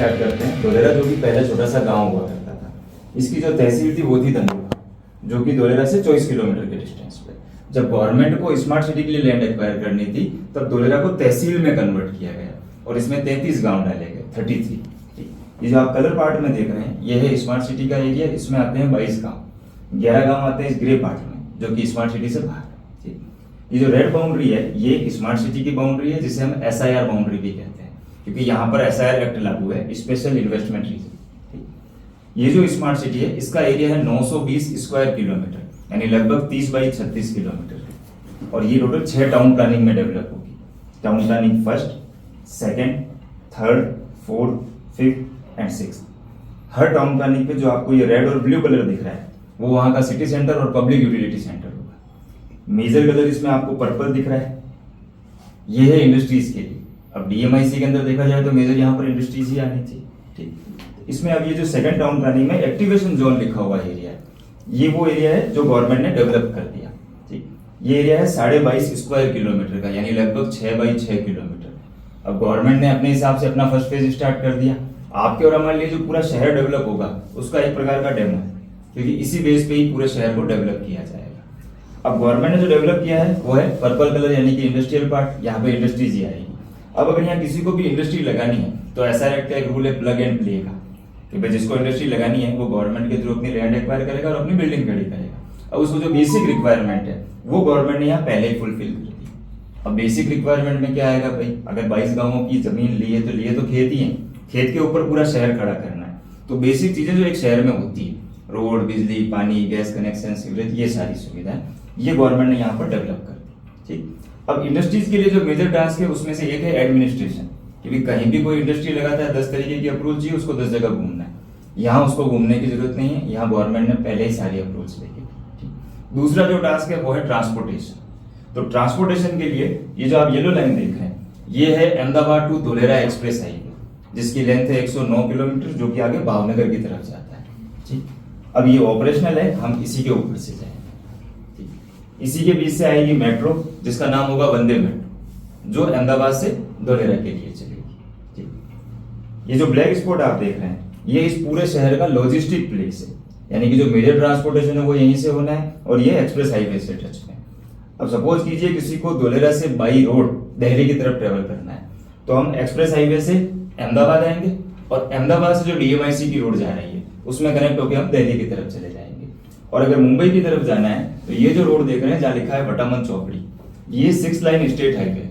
Start करते हैं। धोलेरा जो कि पहले छोटा सा गांव हुआ करता था, इसकी जो तहसील थी वो थी धनोरा, जो कि धोलेरा से 24 किलोमीटर के डिस्टेंस पे। जब गवर्नमेंट को स्मार्ट सिटी के लिए लैंड एक्वायर करनी थी तब धोलेरा को तहसील में कन्वर्ट किया गया और इसमें 33 गांव डाले गए, 33। ये जो आप कलर पार्ट में देख रहे हैं ये है स्मार्ट सिटी का एरिया, इसमें आते हैं 22 गांव, 11 गांव आते हैं इस ग्रे पार्ट में जो कि स्मार्ट सिटी से बाहर है। ये जो रेड बाउंड्री है ये स्मार्ट सिटी की बाउंड्री है, जिसे हम SIR बाउंड्री भी कहते हैं, क्योंकि यहाँ पर SIR एक्ट लागू है, स्पेशल इन्वेस्टमेंट रीजन। ये जो स्मार्ट सिटी है इसका एरिया है 920 स्क्वायर किलोमीटर, यानी लगभग 30 बाई 36 किलोमीटर। और ये टोटल 6 टाउन प्लानिंग में डेवलप होगी। Town planning first, second, third, fourth, fifth and six. Her town planning पे जो आपको ये रेड और ब्लू कलर दिख रहा है वो वहां का सिटी सेंटर और पब्लिक यूटिलिटी सेंटर होगा। मेजर कलर इसमें आपको पर्पल दिख रहा है, ये है इंडस्ट्रीज के लिए। अब DMIC के अंदर देखा जाए तो मेजर यहाँ पर इंडस्ट्रीज ही आनी थी, ठीक। इसमें अब ये जो सेकंड टाउन प्लानिंग में एक्टिवेशन जोन लिखा हुआ एरिया है, ये वो एरिया है जो गवर्नमेंट ने डेवलप कर दिया, ठीक। ये एरिया है 22.5 स्क्वायर किलोमीटर का, यानी लगभग 6 बाई 6 किलोमीटर। अब गवर्नमेंट ने अपने हिसाब से अपना फर्स्ट फेज स्टार्ट कर दिया। आपके और हमारे लिए जो पूरा शहर डेवलप होगा उसका एक प्रकार का डेमो है, क्योंकि इसी बेस पे ही पूरे शहर को डेवलप किया जाएगा। अब गवर्नमेंट ने जो डेवलप किया है वो है पर्पल कलर, यानी कि इंडस्ट्रियल पार्ट। यहाँ पे इंडस्ट्रीज ही आएगी। अब अगर यहाँ किसी को भी इंडस्ट्री लगानी है तो SIR एक्ट का एक रूल है प्लग एंड प्ले का, कि भाई जिसको इंडस्ट्री लगानी है वो गवर्नमेंट के थ्रू अपनी लैंड एक्वायर करेगा और अपनी बिल्डिंग खड़ी करेगा। अब उसको जो बेसिक रिक्वायरमेंट है वो गवर्नमेंट ने यहाँ पहले ही फुलफिल कर दी। अब बेसिक रिक्वायरमेंट में क्या आएगा भाई, अगर 22 गांवों की जमीन लिए तो खेत ही है, खेत के ऊपर पूरा शहर खड़ा करना है। तो बेसिक चीजें जो एक शहर में होती है, रोड, बिजली, पानी, गैस कनेक्शन, सीवरेज, ये सारी सुविधाएं ये गवर्नमेंट ने यहाँ पर डेवलप कर दी, ठीक। अब इंडस्ट्रीज के लिए जो मेजर टास्क है उसमें से एक है एडमिनिस्ट्रेशन, क्योंकि कहीं भी कोई इंडस्ट्री लगाता है 10 तरीके की अप्रूवल चाहिए, उसको 10 जगह घूमना है। यहाँ उसको घूमने की जरूरत नहीं है, यहाँ गवर्नमेंट ने पहले ही सारी अप्रूवल्स लेके दी। दूसरा जो टास्क है वो है ट्रांसपोर्टेशन। तो ट्रांसपोर्टेशन के लिए ये जो आप येलो लाइन देख रहे हैं ये है Ahmedabad to Dholera express highway, जिसकी लेंथ है 109 किलोमीटर, जो कि आगे भावनगर की तरफ जाता है, ठीक। अब ये ऑपरेशनल है, हम इसी के ऊपर से जाएंगे, ठीक। इसी के बीच से आएगी मेट्रो, जिसका नाम होगा वंदे मेट्रो, जो अहमदाबाद से धोलेरा के लिए चलेगी, ठीक। ये जो ब्लैक स्पॉट आप देख रहे हैं ये इस पूरे शहर का लॉजिस्टिक प्लेस है, यानी कि जो मेजर ट्रांसपोर्टेशन है वो यहीं से होना है और ये एक्सप्रेस हाईवे से टच में। अब सपोज कीजिए किसी को धोलेरा से बाई रोड दिल्ली की तरफ ट्रेवल करना है, तो हम एक्सप्रेस हाईवे से अहमदाबाद आएंगे और अहमदाबाद से जो DMIC की रोड जा रही है उसमें कनेक्ट होकर हम दिल्ली की तरफ चले जाएंगे। और अगर मुंबई की तरफ जाना है तो ये जो रोड देख रहे हैं जहाँ लिखा है वटामन चौपड़ी, ये 6 लाइन स्टेट हाईवे,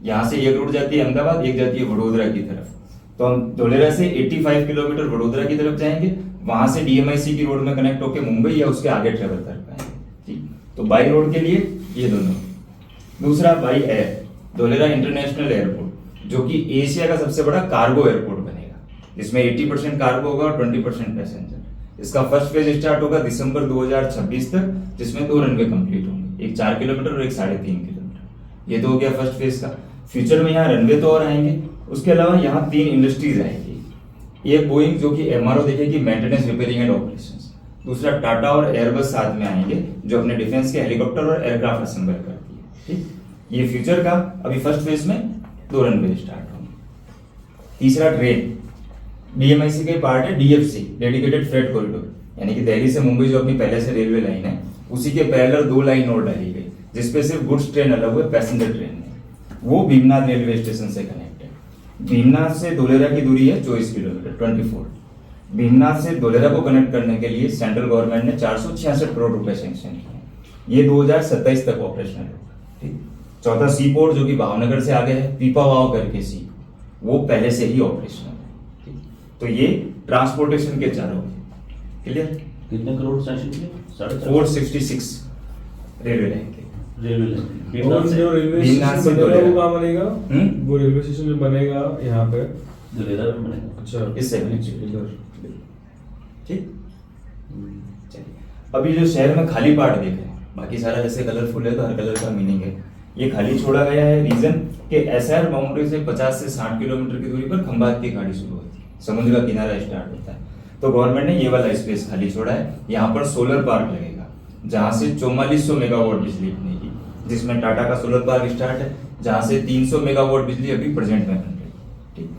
यहाँ से एक रोड जाती है अहमदाबाद, एक जाती है वडोदरा की तरफ। तो हम धोलेरा से 85 किलोमीटर वडोदरा की तरफ जाएंगे, वहां से DMIC की रोड में कनेक्ट होकर मुंबई या उसके आगे ट्रेवल कर पाएंगे, ठीक। तो बाई रोड के लिए ये दोनों। दूसरा by air, Dholera international airport, जो कि एशिया का सबसे बड़ा कार्गो एयरपोर्ट बनेगा, जिसमें 80% कार्गो होगा और 20% पैसेंजर। इसका फर्स्ट फेज स्टार्ट होगा दिसंबर 2026 तक, जिसमें 2 रनवे कंप्लीट होंगे, एक 4 किलोमीटर और एक 3.5 किलोमीटर। ये तो हो गया फर्स्ट फेज का। फ्यूचर में यहाँ रनवे तो और आएंगे, उसके अलावा यहाँ 3 इंडस्ट्रीज आएंगी। एक बोइंग जो कि MRO देखेगी, मेंटेनेंस, रिपेयरिंग एंड ऑपरेशंस। दूसरा टाटा और एयरबस साथ में आएंगे, जो अपने डिफेंस के हेलीकॉप्टर और एयरक्राफ्ट असेंबल करती है, ठीक। ये फ्यूचर का अभी फर्स्ट फेज में 2 रनवे स्टार्ट होंगे। तीसरा ट्रेन, DMIC के पार्ट है DFC, डेडिकेटेड फ्रेट कॉरिडोर, यानी कि दिल्ली से मुंबई जो अपनी पहले से रेलवे लाइन है उसी के पैरेलल 2 लाइन और डाली गई, जिसपे सिर्फ गुड्स ट्रेन अलग हुए, पैसेंजर ट्रेन नहीं। वो भीमनाथ रेलवे स्टेशन से कनेक्ट है। भीमनाथ से धोलेरा की दूरी है 24 किलोमीटर, 24। भीमनाथ से धोलेरा को कनेक्ट करने के लिए सेंट्रल गवर्नमेंट ने 466 करोड़ रुपए सैंक्शन किए। ये 2027 तक ऑपरेशनल होगा, ठीक। चौथा सी पोर्ट जो कि भावनगर से आगे है, पीपावाव करके सी, वो पहले से ही ऑपरेशनल है, ठीक। तो ये ट्रांसपोर्टेशन के चारों क्लियर। कितने करोड़ सैंक्शन किए? 466 रेलवे लाइन के। रेलवे लाइन और जो रेलवे भीमनाथ से स्टेशन बनेगा धोलेरा। वो कहाँ बनेगा? वो रेलवे स्टेशन जो बनेगा यहाँ पे धोलेरा में बनेगा। अच्छा, इससे इधर, ठीक। चलिए, अभी जो शहर में खाली पार्ट देख रहे हैं, बाकी सारा जैसे कलरफुल है तो हर कलर का मीनिंग है। ये खाली छोड़ा गया है रीजन के SIR बाउंड्री से 50 से 60 किलोमीटर की दूरी पर खंभात की खाड़ी शुरू होती है, समुद्र का किनारा स्टार्ट होता है। तो गवर्नमेंट ने ये वाला स्पेस खाली छोड़ा है, यहाँ पर सोलर पार्क लगेगा, जहां से 4400 मेगावाट बिजली बनेगी, जिसमें टाटा का सोलर पार्क स्टार्ट है, जहां से 300 मेगावाट बिजली अभी प्रेजेंट में बन रही है, ठीक।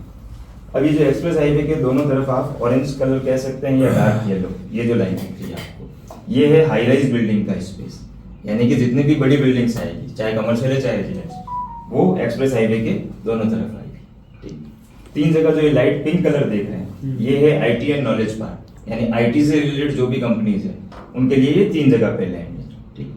अभी जो एक्सप्रेस हाईवे के दोनों तरफ आप ऑरेंज कलर कह सकते हैं या डार्क येलो, ये जो लाइन दिख रही है आपको, ये है हाई राइज बिल्डिंग का स्पेस, यानी कि जितनी भी बड़ी बिल्डिंग्स आएगी, चाहे कमर्शियल है चाहे रेजिडेंशियल, वो एक्सप्रेस हाईवे के दोनों तरफ आएगी। ठीक, तीन जगह जो ये लाइट पिंक कलर देख रहे हैं, ये है आईटी एंड नॉलेज पार्क, यानी आईटी से रिलेटेड जो भी कंपनीज है उनके लिए ये तीन जगह पे लैंड है। ठीक,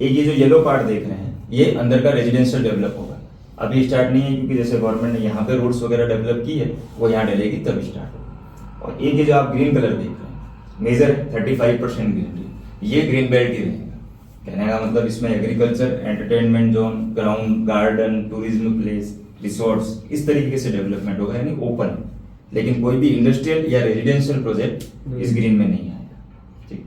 एक ये जो येलो पार्ट देख रहे हैं, ये अंदर का रेजिडेंशियल डेवलप होगा, अभी स्टार्ट नहीं है, क्योंकि जैसे गवर्नमेंट ने यहाँ पे रोड्स वगैरह डेवलप की है, वो यहाँ डलेगी तब स्टार्ट होगा। और एक ये जो आप ग्रीन कलर देख रहे हैं, मेजर 35% ग्रीनरी, ये ग्रीन बेल्ट ही रहेगा। कहने का मतलब इसमें agriculture, entertainment zone, ground, garden, tourism place, resorts, इस तरीके से डेवलपमेंट होगा, यानी ओपन। लेकिन कोई भी इंडस्ट्रियल या रेजिडेंशियल प्रोजेक्ट इस ग्रीन में नहीं आएगा। ठीक,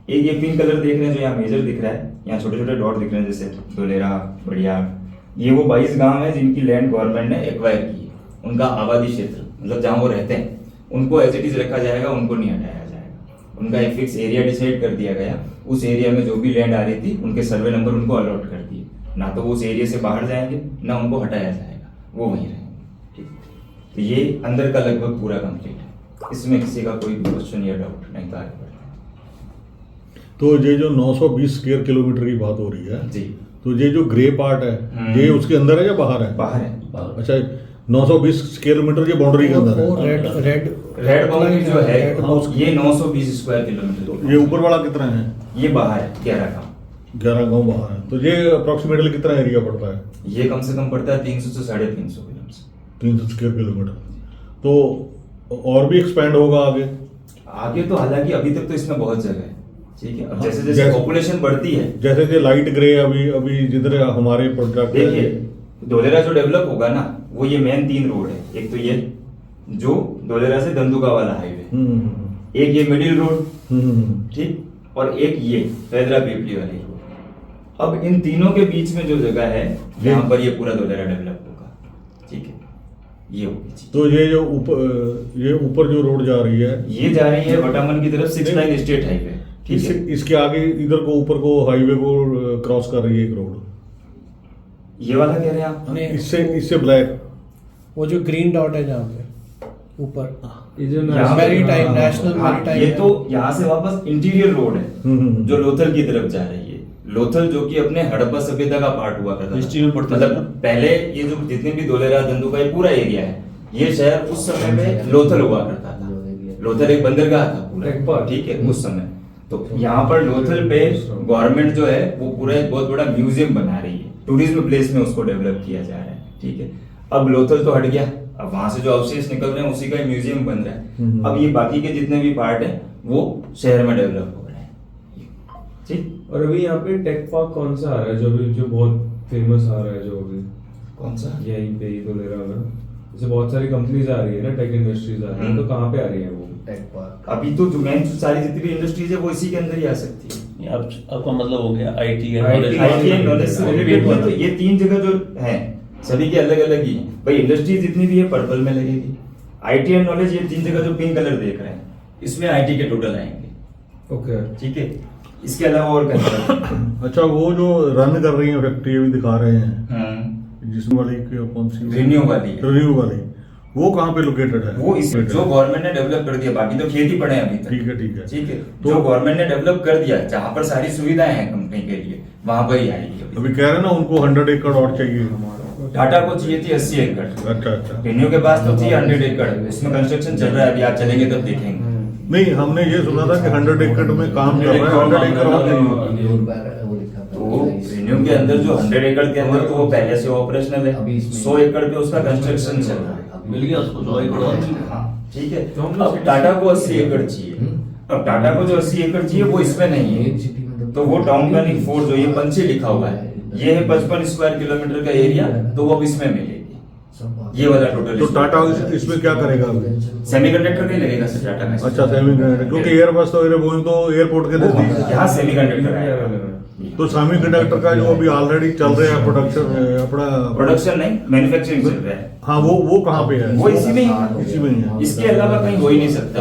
एक ये पिंक कलर देख रहे हैं जो यहाँ मेजर दिख रहा है, यहाँ छोटे छोटे डॉट दिख रहे हैं, जैसे धोलेरा, बड़ियार, ये वो 22 गांव है जिनकी लैंड गवर्नमेंट ने एक्वायर की है। उनका आबादी क्षेत्र, मतलब जहां वो रहते हैं, उनको एज इट इज रखा जाएगा, उनको नहीं हटाया जाएगा। उनका एक फिक्स एरिया डिसाइड कर दिया गया, उस एरिया में जो भी लैंड आ रही थी, उनके सर्वे नंबर उनको अलॉट कर दिए, ना तो वो उस एरिया से बाहर जाएंगे, ना उनको हटाया जाएगा, वो वहीं रहेंगे। ठीक, तो ये अंदर का लगभग पूरा कंप्लीट है, इसमें किसी का कोई क्वेश्चन या डाउट नहीं था। आगे बढ़ते हैं। तो ये जो 920 स्क्वायर किलोमीटर की बात हो रही है जी, तो ये जो ग्रे पार्ट है ये उसके अंदर है या बाहर है? बाहर है। अच्छा, 920 स्क्वायर मीटर ये बाउंड्री के अंदर है। रेड बाउंड्री जो है ये 920 स्क्वायर किलोमीटर। ये ऊपर वाला कितना है? ये बाहर है 11 गांव। 11 गांव बाहर है, तो ये अप्रोक्सीमेटली कितना एरिया पड़ता है? ये कम से कम पड़ता है 300 से 350 किलोमीटर। 300 square kilometre. तो और भी एक्सपेंड होगा आगे? आगे तो हालांकि अभी तक तो इसमें बहुत जगह है। ठीक है, अब जैसे जैसे पॉपुलेशन बढ़ती है, जैसे कि लाइट ग्रे अभी जिधर हमारे प्रोजेक्ट देखिए धोलेरा जो डेवलप होगा ना, वो ये मेन 3 रोड है। एक तो ये जो धोलेरा से धंधुका वाला हाईवे, एक ये मिडिल रोड, ठीक, और एक ये फैदरा पीपली वाली रोड। अब इन तीनों के बीच में जो जगह है, यहाँ पर ये पूरा धोलेरा डेवलप होगा। ठीक है, ये होगी। तो ये जो ऊपर जो रोड जा रही है, ये जा रही है वटामन की तरफ 6 लाइन स्टेट हाईवे। ठीक है, इसके आगे इधर को ऊपर को हाईवे को क्रॉस कर रही है एक रोड, ये वाला कह रहे हैं आप? इससे ब्लैक, वो जो ग्रीन डॉट है जहाँ पे ऊपर, ये जो मैरीटाइम, नेशनल हाँ, मैरीटाइम, ये तो यहाँ से वापस इंटीरियर रोड है जो लोथल की तरफ जा रही है। लोथल जो कि अपने हड़प्पा सभ्यता का पार्ट हुआ करता हिस्ट्री में पढ़ते थे मतलब ना? पहले ये जो जितने भी धोलेरा धंधुका ये पूरा एरिया है, ये शहर उस समय में लोथल हुआ करता था। लोथल एक बंदरगाह था पूरा। ठीक है, उस समय तो यहाँ पर लोथल पे गवर्नमेंट जो है वो पूरा एक बहुत बड़ा म्यूजियम बना रही है, टूरिज्म प्लेस में उसको डेवलप किया जा रहा है। ठीक है, अब लोथल तो हट गया, अब वहां से जो अवशेष निकल रहे हैं उसी का म्यूजियम बन रहा है। अब ये बाकी के जितने भी पार्ट है वो शहर में डेवलप हो रहे हैं। ठीक, और अभी यहाँ पे टेक पार्क कौन सा आ रहा है जो बहुत फेमस आ रहा है, जो अभी कौन सा? यहीं पे ही धोलेरा में, जैसे बहुत सारी कंपनीज आ रही है ना, टेक इंडस्ट्रीज आ रही है, तो कहाँ पे आ रही है वो टेक पार्क? अभी तो जो मेन सारी जितनी भी इंडस्ट्रीज है वो इसी के अंदर ही आ सकती है। ये आपका मतलब हो गया आईटी आईटी एंड नॉलेज से रिलेटेड में तो ये 3 जगह जो है सभी के अलग अलग ही है। भाई इंडस्ट्री जितनी भी है पर्पल में लगेगी। आईटी एंड नॉलेज ये 3 जगह जो पिंक कलर देख रहे हैं, इसमें आईटी के टोटल आएंगे। ओके, ठीक है, इसके अलावा और कहीं अच्छा, वो जो रन कर रही है फैक्ट्री अभी दिखा रहे हैं, जिसमें वाली कौन सी? रिन्यू वाली, वो कहाँ पे लोकेटेड है? वो इस जो गवर्नमेंट ने डेवलप कर दिया, बाकी तो खेती पड़े हैं अभी तक। ठीक है ठीक है, तो जो गवर्नमेंट ने डेवलप कर दिया, जहाँ पर सारी सुविधाएं हैं कंपनी के लिए, वहां पर ही आएगी। अभी कह रहे हैं ना उनको 100 एकड़ और चाहिए। टाटा को चाहिए थी 80 एकड़। अच्छा, रिन्यू के पास तो थी 100 एकड़, इसमें कंस्ट्रक्शन चल रहा है, अभी आप चलेंगे तब देखेंगे। नहीं, हमने ये सुना था कि 100 एकड़ में काम कर रहा है, 100 एकड़ और चाहिए। तो रिन्यू के अंदर जो 100 एकड़ के अंदर तो वो पहले से ऑपरेशनल है, 100 एकड़ पे उसका कंस्ट्रक्शन चल रहा है। मिल गया उसको 100 एकड़ और। हाँ, ठीक है, अब टाटा को 80 एकड़ चाहिए। अब टाटा को जो 80 एकड़ चाहिए वो इसमें नहीं है, तो वो टाउन प्लानिंग 4 जो ये पंचे लिखा हुआ है, ये है 55 स्क्वायर किलोमीटर का एरिया, तो वो अब इसमें मिलेगी ये वाला टोटल। तो टाटा इसमें क्या करेगा? सेमीकंडक्टर नहीं लगेगा सर टाटा में। अच्छा, सेमीकंडक्टर, क्योंकि एयरबस तो बोइंग तो एयरपोर्ट के नजदीक। यहाँ सेमीकंडक्टर है, तो सेमीकंडक्टर का जो अभी ऑलरेडी चल रहा है प्रोडक्शन नहीं, मैन्युफैक्चरिंग चल रहा है। हाँ, वो कहाँ पे है? वो इसी में ही है। इसके अलावा कहीं हो ही नहीं सकता।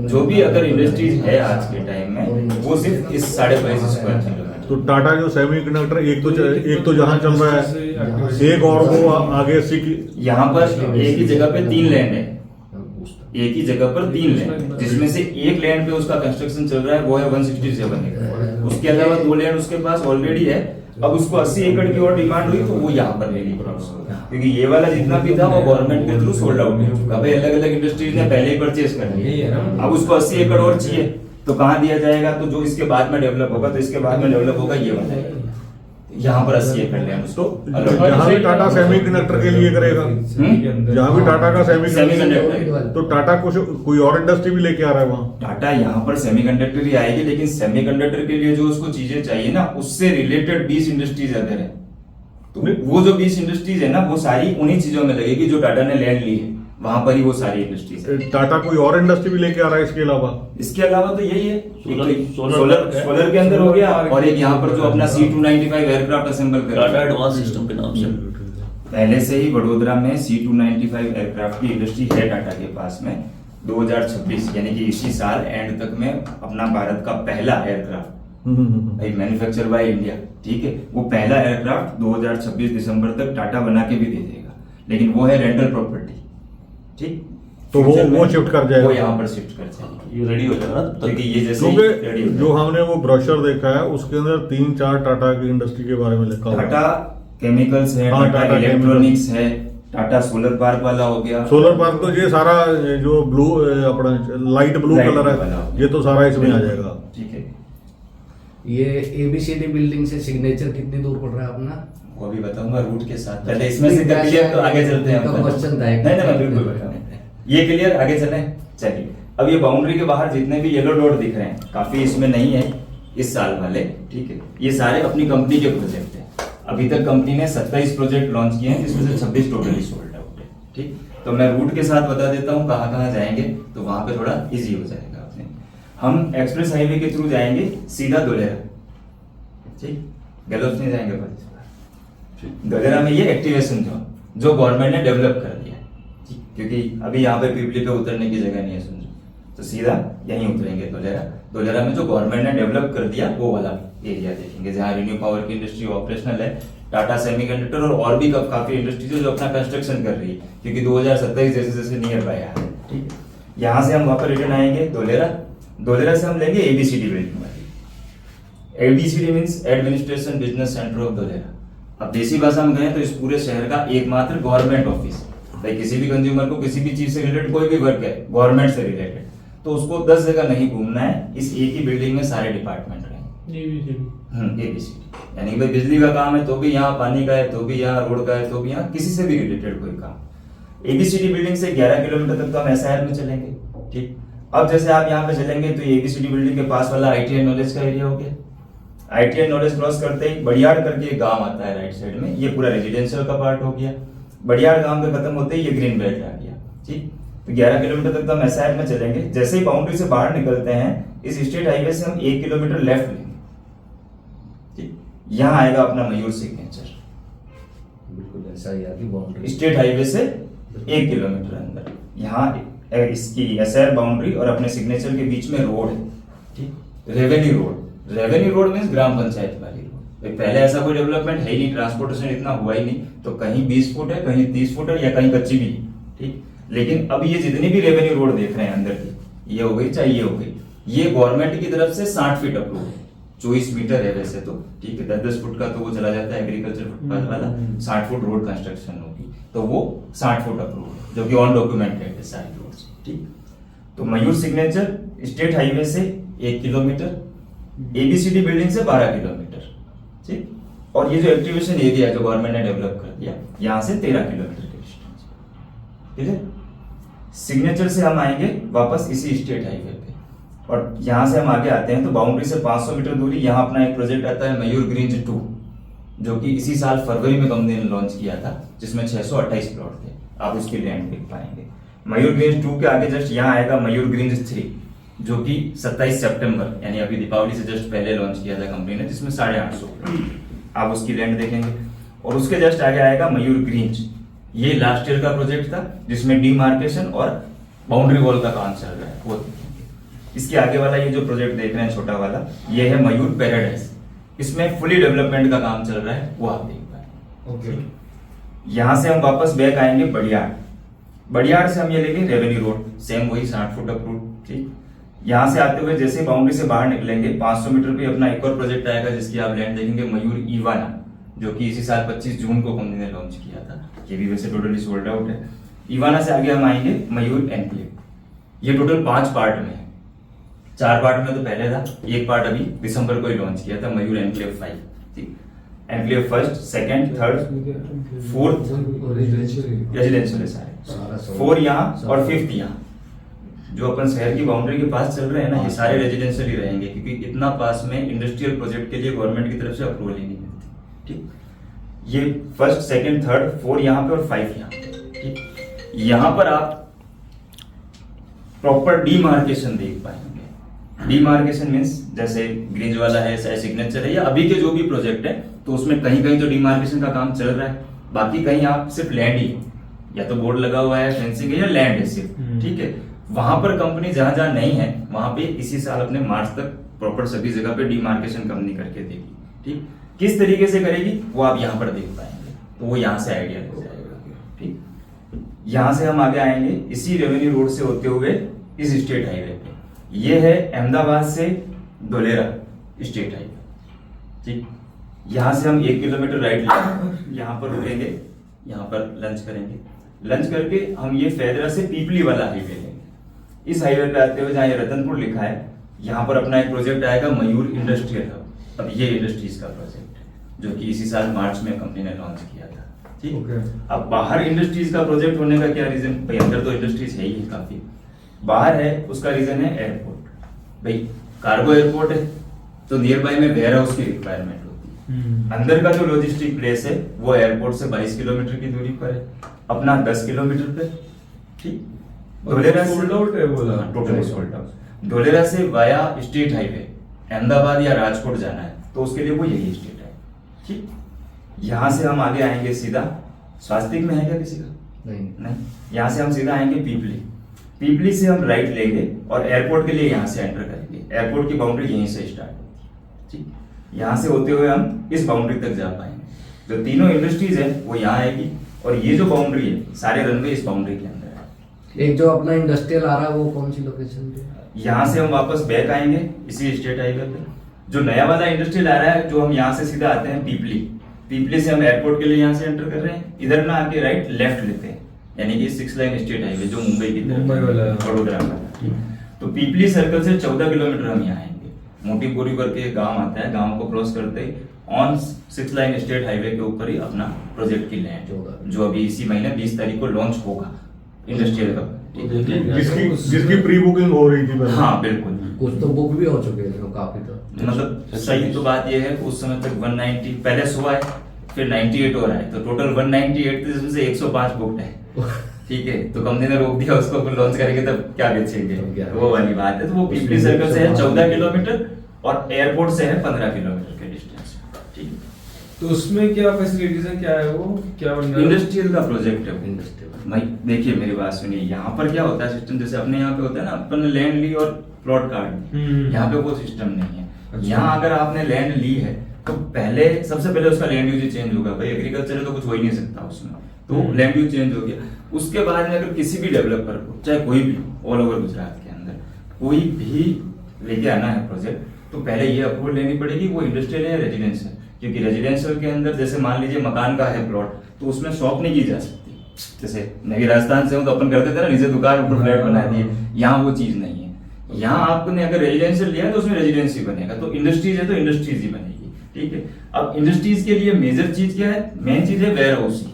जो भी अगर इंडस्ट्रीज है आज के टाइम में, वो सिर्फ इस 22.5 स्क्वायर किलोमीटर तो टाटा जो सेमीकंडक्टर एक तो जहां चल रहा है, एक और वो आगे 80 की यहाँ पर एक ही जगह पे 3 लैंड है, एक ही जगह पर 3 लैंड, जिसमें से एक लैंड पे उसका कंस्ट्रक्शन चल रहा है, वो है 167 एकड़। उसके अलावा 2 लैंड उसके पास ऑलरेडी है। अब उसको 80 एकड़ की और डिमांड हुई तो वो यहाँ पर लेगी, क्योंकि ये वाला जितना भी था वो गवर्नमेंट के थ्रू सोल्ड आउट हो चुका। भाई अलग अलग इंडस्ट्रीज ने पहले ही परचेज कर लिया, अब उसको 80 एकड़ और चाहिए तो कहाँ दिया जाएगा? तो जो इसके बाद में डेवलप होगा, तो इसके बाद में डेवलप होगा ये वाला, यहाँ पर 80 एकड़ लैंड उसको जहां भी टाटा सेमीकंडक्टर के लिए करेगा, जहां भी टाटा का सेमीकंडक्टर, तो टाटा कुछ कोई और इंडस्ट्री भी लेके आ रहा है वहां। टाटा यहाँ पर सेमीकंडक्टर ही आएगी, लेकिन सेमीकंडक्टर के लिए जो उसको चीजें चाहिए ना, उससे रिलेटेड 20 इंडस्ट्रीज अदर है। तो वो जो 20 इंडस्ट्रीज है ना, वो सारी उन्हीं चीजों में लगेगी जो टाटा ने लैंड ली है, वहां पर ही वो सारी इंडस्ट्रीज है। टाटा कोई और इंडस्ट्री भी लेके आ रहा है इसके अलावा? इसके अलावा तो यही है, सोलर सोलर के अंदर हो गया, और एक यहाँ पर जो अपना C295 एयरक्राफ्ट असेंबल कर टाटा एडवांस सिस्टम के नाम से पहले से ही वडोदरा में C295 एयरक्राफ्ट की इंडस्ट्री है टाटा के पास में। 2026 यानी कि इसी साल एंड तक में अपना भारत का पहला एयरक्राफ्ट भाई मैन्युफैक्चर बाय इंडिया, ठीक है, वो पहला एयरक्राफ्ट 2026 दिसंबर तक टाटा बना के भी दे देगा, लेकिन वो है रेंटल प्रॉपर्टी, ठीक। तो वो शिफ्ट कर जाएगा, वो यहाँ पर शिफ्ट कर जाएगा, ये रेडी हो जाएगा ना, क्योंकि ये जैसे ही ready हो जो हमने वो ब्रोशर देखा है उसके अंदर 3-4 टाटा की इंडस्ट्री के बारे में लिखा हुआ है। टाटा केमिकल्स है, हाँ, टाटा टाटा इलेक्ट्रॉनिक्स है, टाटा सोलर पार्क वाला हो गया। सोलर पार्क तो ये सारा जो ब्लू अपना लाइट ब्लू Light कलर वाला है, हो ये तो सारा इसमें आ जाएगा। ठीक है, ये ABCD बिल्डिंग से सिग्नेचर कितनी दूर पड़ रहा है अपना? वो भी बताऊंगा रूट के साथ। पहले इसमें से क्लियर, तो आगे चलते हैं। तो क्वेश्चन था एक। नहीं मैं बिल्कुल बताऊंगा, ये क्लियर, आगे चलें। चलिए, अब ये बाउंड्री के बाहर जितने भी येलो डॉट दिख रहे हैं, काफी इसमें नहीं है इस साल वाले, ठीक है, ये सारे अपनी कंपनी के प्रोजेक्ट हैं। अभी तक कंपनी ने 27 प्रोजेक्ट लॉन्च किए हैं, जिसमें से 26 टोटली सोल्ड आउट है, ठीक। तो मैं रूट के साथ बता देता हूँ कहाँ कहाँ जाएंगे, तो वहां पे थोड़ा इजी हो जाएगा अपने। हम एक्सप्रेस हाईवे के थ्रू जाएंगे सीधा धोलेरा, ठीक, गैलोस नहीं जाएंगे पर धोलेरा में ये एक्टिवेशन जोन जो गवर्नमेंट ने डेवलप कर दिया है, ठीक, क्योंकि अभी यहाँ पे पीपली पे उतरने की जगह नहीं है, समझो, तो सीधा यहीं उतरेंगे धोलेरा। धोलेरा में जो गवर्नमेंट ने डेवलप कर दिया वो वाला एरिया देखेंगे, जहाँ रिन्यू पावर की इंडस्ट्री ऑपरेशनल है, टाटा सेमीकंडक्टर और भी काफी इंडस्ट्रीज है जो अपना कंस्ट्रक्शन कर रही है, क्योंकि 2027 जैसे जैसे नियर बाय आ रहा है, ठीक है। यहाँ से हम वापस रिटर्न आएंगे धोलेरा, धोलेरा से हम लेंगे ABCD बिल्डिंग वाली। ABCD means administration business centre of Dholera. अब देसी भाषा में कहें तो इस पूरे शहर का एकमात्र गवर्नमेंट ऑफिस, भाई किसी भी कंज्यूमर को किसी भी चीज से रिलेटेड कोई भी वर्क है गवर्नमेंट से रिलेटेड, तो उसको 10 जगह नहीं घूमना है, इस एक ही बिल्डिंग में सारे डिपार्टमेंट रहेंगे। ABCD यानी भाई बिजली का काम है तो भी यहाँ, पानी का है तो भी यहाँ, रोड का है तो भी यहाँ, किसी से भी रिलेटेड कोई काम। ABCD बिल्डिंग से 11 किलोमीटर तक तो हम SIR में चलेंगे, ठीक। अब जैसे आप यहाँ पे चलेंगे तो ABCD बिल्डिंग के पास वाला ITI नॉलेज का एरिया हो गया। ITI नॉलेज क्रॉस करते ही बड़ियाड़ करके एक गांव आता है राइट साइड में, ये पूरा रेजिडेंशियल का पार्ट हो गया। बड़ियाड़ गांव पे खत्म होते ही ये ग्रीन बेल्ट आ गया, ठीक। तो 11 किलोमीटर तक तो हम SIR में चलेंगे। जैसे ही बाउंड्री से बाहर निकलते हैं, इस स्टेट हाईवे से हम 1 किलोमीटर लेफ्ट लेंगे, ठीक। यहाँ आएगा अपना मयूर सिग्नेचर, बिल्कुल ऐसा ही आगे बाउंड्री स्टेट हाईवे से 1 किलोमीटर अंदर। यहाँ इसकी SIR बाउंड्री और अपने सिग्नेचर के बीच में रोड है, ठीक, revenue road. Revenue road means ग्राम पंचायत वाली रोड। पहले ऐसा कोई डेवलपमेंट है ही नहीं, ट्रांसपोर्टेशन इतना हुआ ही नहीं, तो कहीं 20 फुट है, कहीं 30 फुट है, या कहीं कच्ची भी, ठीक। लेकिन अब ये जितनी भी रेवेन्यू रोड देख रहे हैं अंदर की, ये हो गई चाहे ये हो गई, ये गवर्नमेंट की तरफ से 60 फीट अप्रूव है। 24 मीटर है वैसे तो, ठीक है, 10-10 फुट का तो वो चला जाता है एग्रीकल्चर फुटपाथ वाला, 60 फुट रोड कंस्ट्रक्शन होगी, तो वो 60 फुट अप्रूव है, जो कि ऑन डॉक्यूमेंटेड है सारी रोड्स, ठीक। तो मयूर सिग्नेचर स्टेट हाईवे से 1 किलोमीटर, ABCD बिल्डिंग से 12 किलोमीटर, ठीक। और ये जो एक्टिवेशन एरिया जो गवर्नमेंट ने डेवलप कर दिया, यहाँ से 13 किलोमीटर के डिस्टेंस, ठीक है। सिग्नेचर से हम आएंगे वापस इसी स्टेट हाईवे पे, और यहाँ से हम आगे आते हैं तो बाउंड्री से 500 मीटर दूरी यहाँ अपना एक प्रोजेक्ट आता है मयूर ग्रीन्स 2, जो कि इसी साल फरवरी में कंपनी ने लॉन्च किया था, जिसमें 628 प्लॉट थे। आप उसकी लैंड देख पाएंगे। मयूर ग्रीन्स 2 के आगे जस्ट यहाँ आएगा मयूर ग्रीन्स 3, जो कि 27 सितंबर यानी अभी दीपावली से जस्ट पहले लॉन्च किया था कंपनी ने, जिसमें 850 आप उसकी लैंड देखेंगे। और उसके जस्ट आगे आएगा मयूर ग्रीन्स, ये लास्ट ईयर का प्रोजेक्ट था, जिसमें डीमार्केशन और बाउंड्री वॉल का काम चल रहा है, वो देखेंगे। इसके आगे वाला ये जो प्रोजेक्ट देख रहे हैं छोटा वाला, ये है मयूर पैराडाइज। इसमें फुली डेवलपमेंट का काम चल रहा है, वो आप देख पाए। ओके। यहाँ से हम वापस बैक आएंगे बड़ियाड़। बड़ियाड़ से हम ये लेंगे रेवेन्यू रोड, सेम वही 60 फुट अप्रूव। ठीक, यहाँ से आते हुए जैसे बाउंड्री से बाहर निकलेंगे 500 मीटर पे अपना एक और प्रोजेक्ट आएगा जिसकी आप लैंड देखेंगे, मयूर ईवाना, जो कि इसी साल 25 जून को कंपनी ने लॉन्च किया था। ये भी वैसे टोटली सोल्ड आउट है। ईवाना से आगे हम आएंगे मयूर एनक्लेव। ये टोटल 5 पार्ट में है। 4 पार्ट में तो पहले था, एक पार्ट अभी दिसंबर को ही लॉन्च किया था, मयूर एनक्लेव 5। ठीक, enclave first, second, third, fourth residential है सारे, 4 यहाँ और 5th यहाँ। जो अपन शहर की बाउंड्री के पास चल रहे हैं ना, ये सारे रेजिडेंशियल ही रहेंगे, क्योंकि इतना पास में इंडस्ट्रियल प्रोजेक्ट के लिए गवर्नमेंट की तरफ से अप्रूवल ही नहीं मिलती। ठीक, ये फर्स्ट, सेकंड, थर्ड, 4 यहाँ पे और 5 यहाँ। ठीक, यहाँ पर आप प्रॉपर डीमार्केशन देख पाएंगे। डीमार्केशन मीन्स जैसे ग्रीन वाला है, चाहे सिग्नेचर है, या अभी के जो भी प्रोजेक्ट है, तो उसमें कहीं कहीं तो डीमार्केशन का काम चल रहा है, बाकी कहीं आप सिर्फ लैंड ही, या तो बोर्ड लगा हुआ है, फेंसिंग है, या लैंड है सिर्फ। ठीक है, वहां पर कंपनी जहां जहां नहीं है वहां पे इसी साल अपने मार्च तक प्रॉपर सभी जगह पे डीमार्केशन कंपनी करके देगी। ठीक, किस तरीके से करेगी वो आप यहाँ पर देख पाएंगे, तो वो यहाँ से आइडिया लग जाएगा। ठीक, यहाँ से हम आगे आएंगे इसी रेवेन्यू रोड से होते हुए इस स्टेट हाईवे पे। ये है अहमदाबाद से धोलेरा स्टेट हाईवे। ठीक, यहाँ से हम 1 किलोमीटर राइट लेंगे, यहाँ पर रुकेंगे, यहाँ पर लंच करेंगे। लंच करके हम ये फैदरा से पीपली वाला हाईवे लेंगे। इस हाईवे पे आते हुए जहाँ ये रतनपुर लिखा है, यहाँ पर अपना एक प्रोजेक्ट आएगा मयूर इंडस्ट्रियल हब। अब ये इंडस्ट्रीज का प्रोजेक्ट है जो कि इसी साल मार्च में कंपनी ने लॉन्च किया था। ठीक, अब बाहर इंडस्ट्रीज का प्रोजेक्ट होने का क्या रीजन, भाई अंदर तो इंडस्ट्रीज है ही काफी, बाहर है उसका रीजन है एयरपोर्ट। भाई कार्गो एयरपोर्ट है तो नियर बाय में वेयर हाउस की रिक्वायरमेंट होती है। अंदर का जो लॉजिस्टिक प्लेस है वो एयरपोर्ट से 22 किलोमीटर की दूरी पर है, अपना 10 किलोमीटर पे। ठीक, धोलेरा सोल्ड आउट है बोला, टोटली सोल्ड आउट। धोलेरा से वाया स्टेट हाईवे अहमदाबाद या राजकोट जाना है तो उसके लिए वो यही स्टेट है। ठीक, यहाँ से हम आगे आएंगे सीधा, स्वास्तिक में है क्या किसी का? नहीं। यहाँ से हम सीधा आएंगे पीपली। पीपली से हम राइट लेंगे और एयरपोर्ट के लिए यहाँ से एंटर करेंगे। एयरपोर्ट की बाउंड्री यहीं से स्टार्ट होती है। ठीक, यहाँ से होते हुए हम इस बाउंड्री तक जा पाएंगे। जो तीनों इंडस्ट्रीज है वो यहाँ आएगी और ये जो बाउंड्री है सारे रनवे इस बाउंड्री के अंदर है। एक जो अपना इंडस्ट्रियल आ रहा है वो कौन सी लोकेशन पे? यहाँ से हम वापस बैक आएंगे इसी स्टेट हाईवे पे। जो नया वाला इंडस्ट्रियल आ रहा है, जो हम यहाँ से सीधा आते हैं पीपली, पीपली से हम एयरपोर्ट के लिए यहाँ से एंटर कर रहे हैं। इधर ना आके राइट लेफ्ट लेते हैं, यानी कि 6 लाइन स्टेट हाईवे जो मुंबई की तरफ, मुंबई वाला, वडोदरा वाला। तो पीपली सर्कल से 14 किलोमीटर हम यहाँ आएंगे। मोटीपुरी करके गांव आता है, गांव को क्रॉस करते ही ऑन 6 लाइन स्टेट हाईवे के ऊपर ही अपना प्रोजेक्ट की लैंड, जो अभी इसी महीने 20 तारीख को लॉन्च होगा इंडस्ट्रियल का। जिसकी प्री बुकिंग हो रही थी पहले। हाँ बिल्कुल, कुछ तो बुक भी हो चुके हैं काफी, तो मतलब सही तो बात यह है उस समय तक 190 पहले 100 आए, फिर 98 और आए, तो टोटल 198 थे, जिसमें से 105 बुकड है। ठीक है, तो कंपनी ने रोक दिया उसको, लॉन्च करेंगे तब क्या बेचेंगे, वो वाली बात है। तो वो पीपली सर्कल से है 14 किलोमीटर और एयरपोर्ट से है 15 किलोमीटर के डिस्टेंस। ठीक है, तो उसमें क्या फैसिलिटीज है, क्या है वो, क्या बन रहा है? इंडस्ट्रियल का प्रोजेक्ट है। इंडस्ट्रियल भाई देखिए मेरी बात सुनिए, यहाँ पर क्या होता है सिस्टम, जैसे अपने यहाँ पे होता है ना, अपन ने लैंड ली और प्लॉट कार्ड, यहाँ पे वो सिस्टम नहीं है। अच्छा। यहाँ अगर आपने लैंड ली है तो पहले सबसे पहले उसका लैंड यूज चेंज होगा। भाई एग्रीकल्चर है तो कुछ हो ही नहीं सकता उसमें, तो लैंड यूज चेंज हो गया। उसके बाद में अगर किसी भी डेवलपर को, चाहे कोई भी ऑल ओवर गुजरात के अंदर कोई भी लेके आना है प्रोजेक्ट, तो पहले ये अप्रूवल लेनी पड़ेगी वो इंडस्ट्रियल है या रेजिडेंशियल। क्योंकि रेजिडेंशियल के अंदर जैसे मान लीजिए मकान का है प्लॉट, तो उसमें शॉप नहीं की जा सकती। जैसे मैं भी राजस्थान से हूँ तो अपन करते थे ना, नीचे दुकान ऊपर फ्लैट बना दिए, यहाँ वो चीज नहीं है। यहाँ आपने अगर रेजिडेंशियल लिया है तो उसमें रेजिडेंसी बनेगा, तो इंडस्ट्रीज है तो इंडस्ट्रीज ही बनेगी। ठीक है, अब इंडस्ट्रीज के लिए मेजर चीज क्या है, मेन चीज है वेयर हाउस।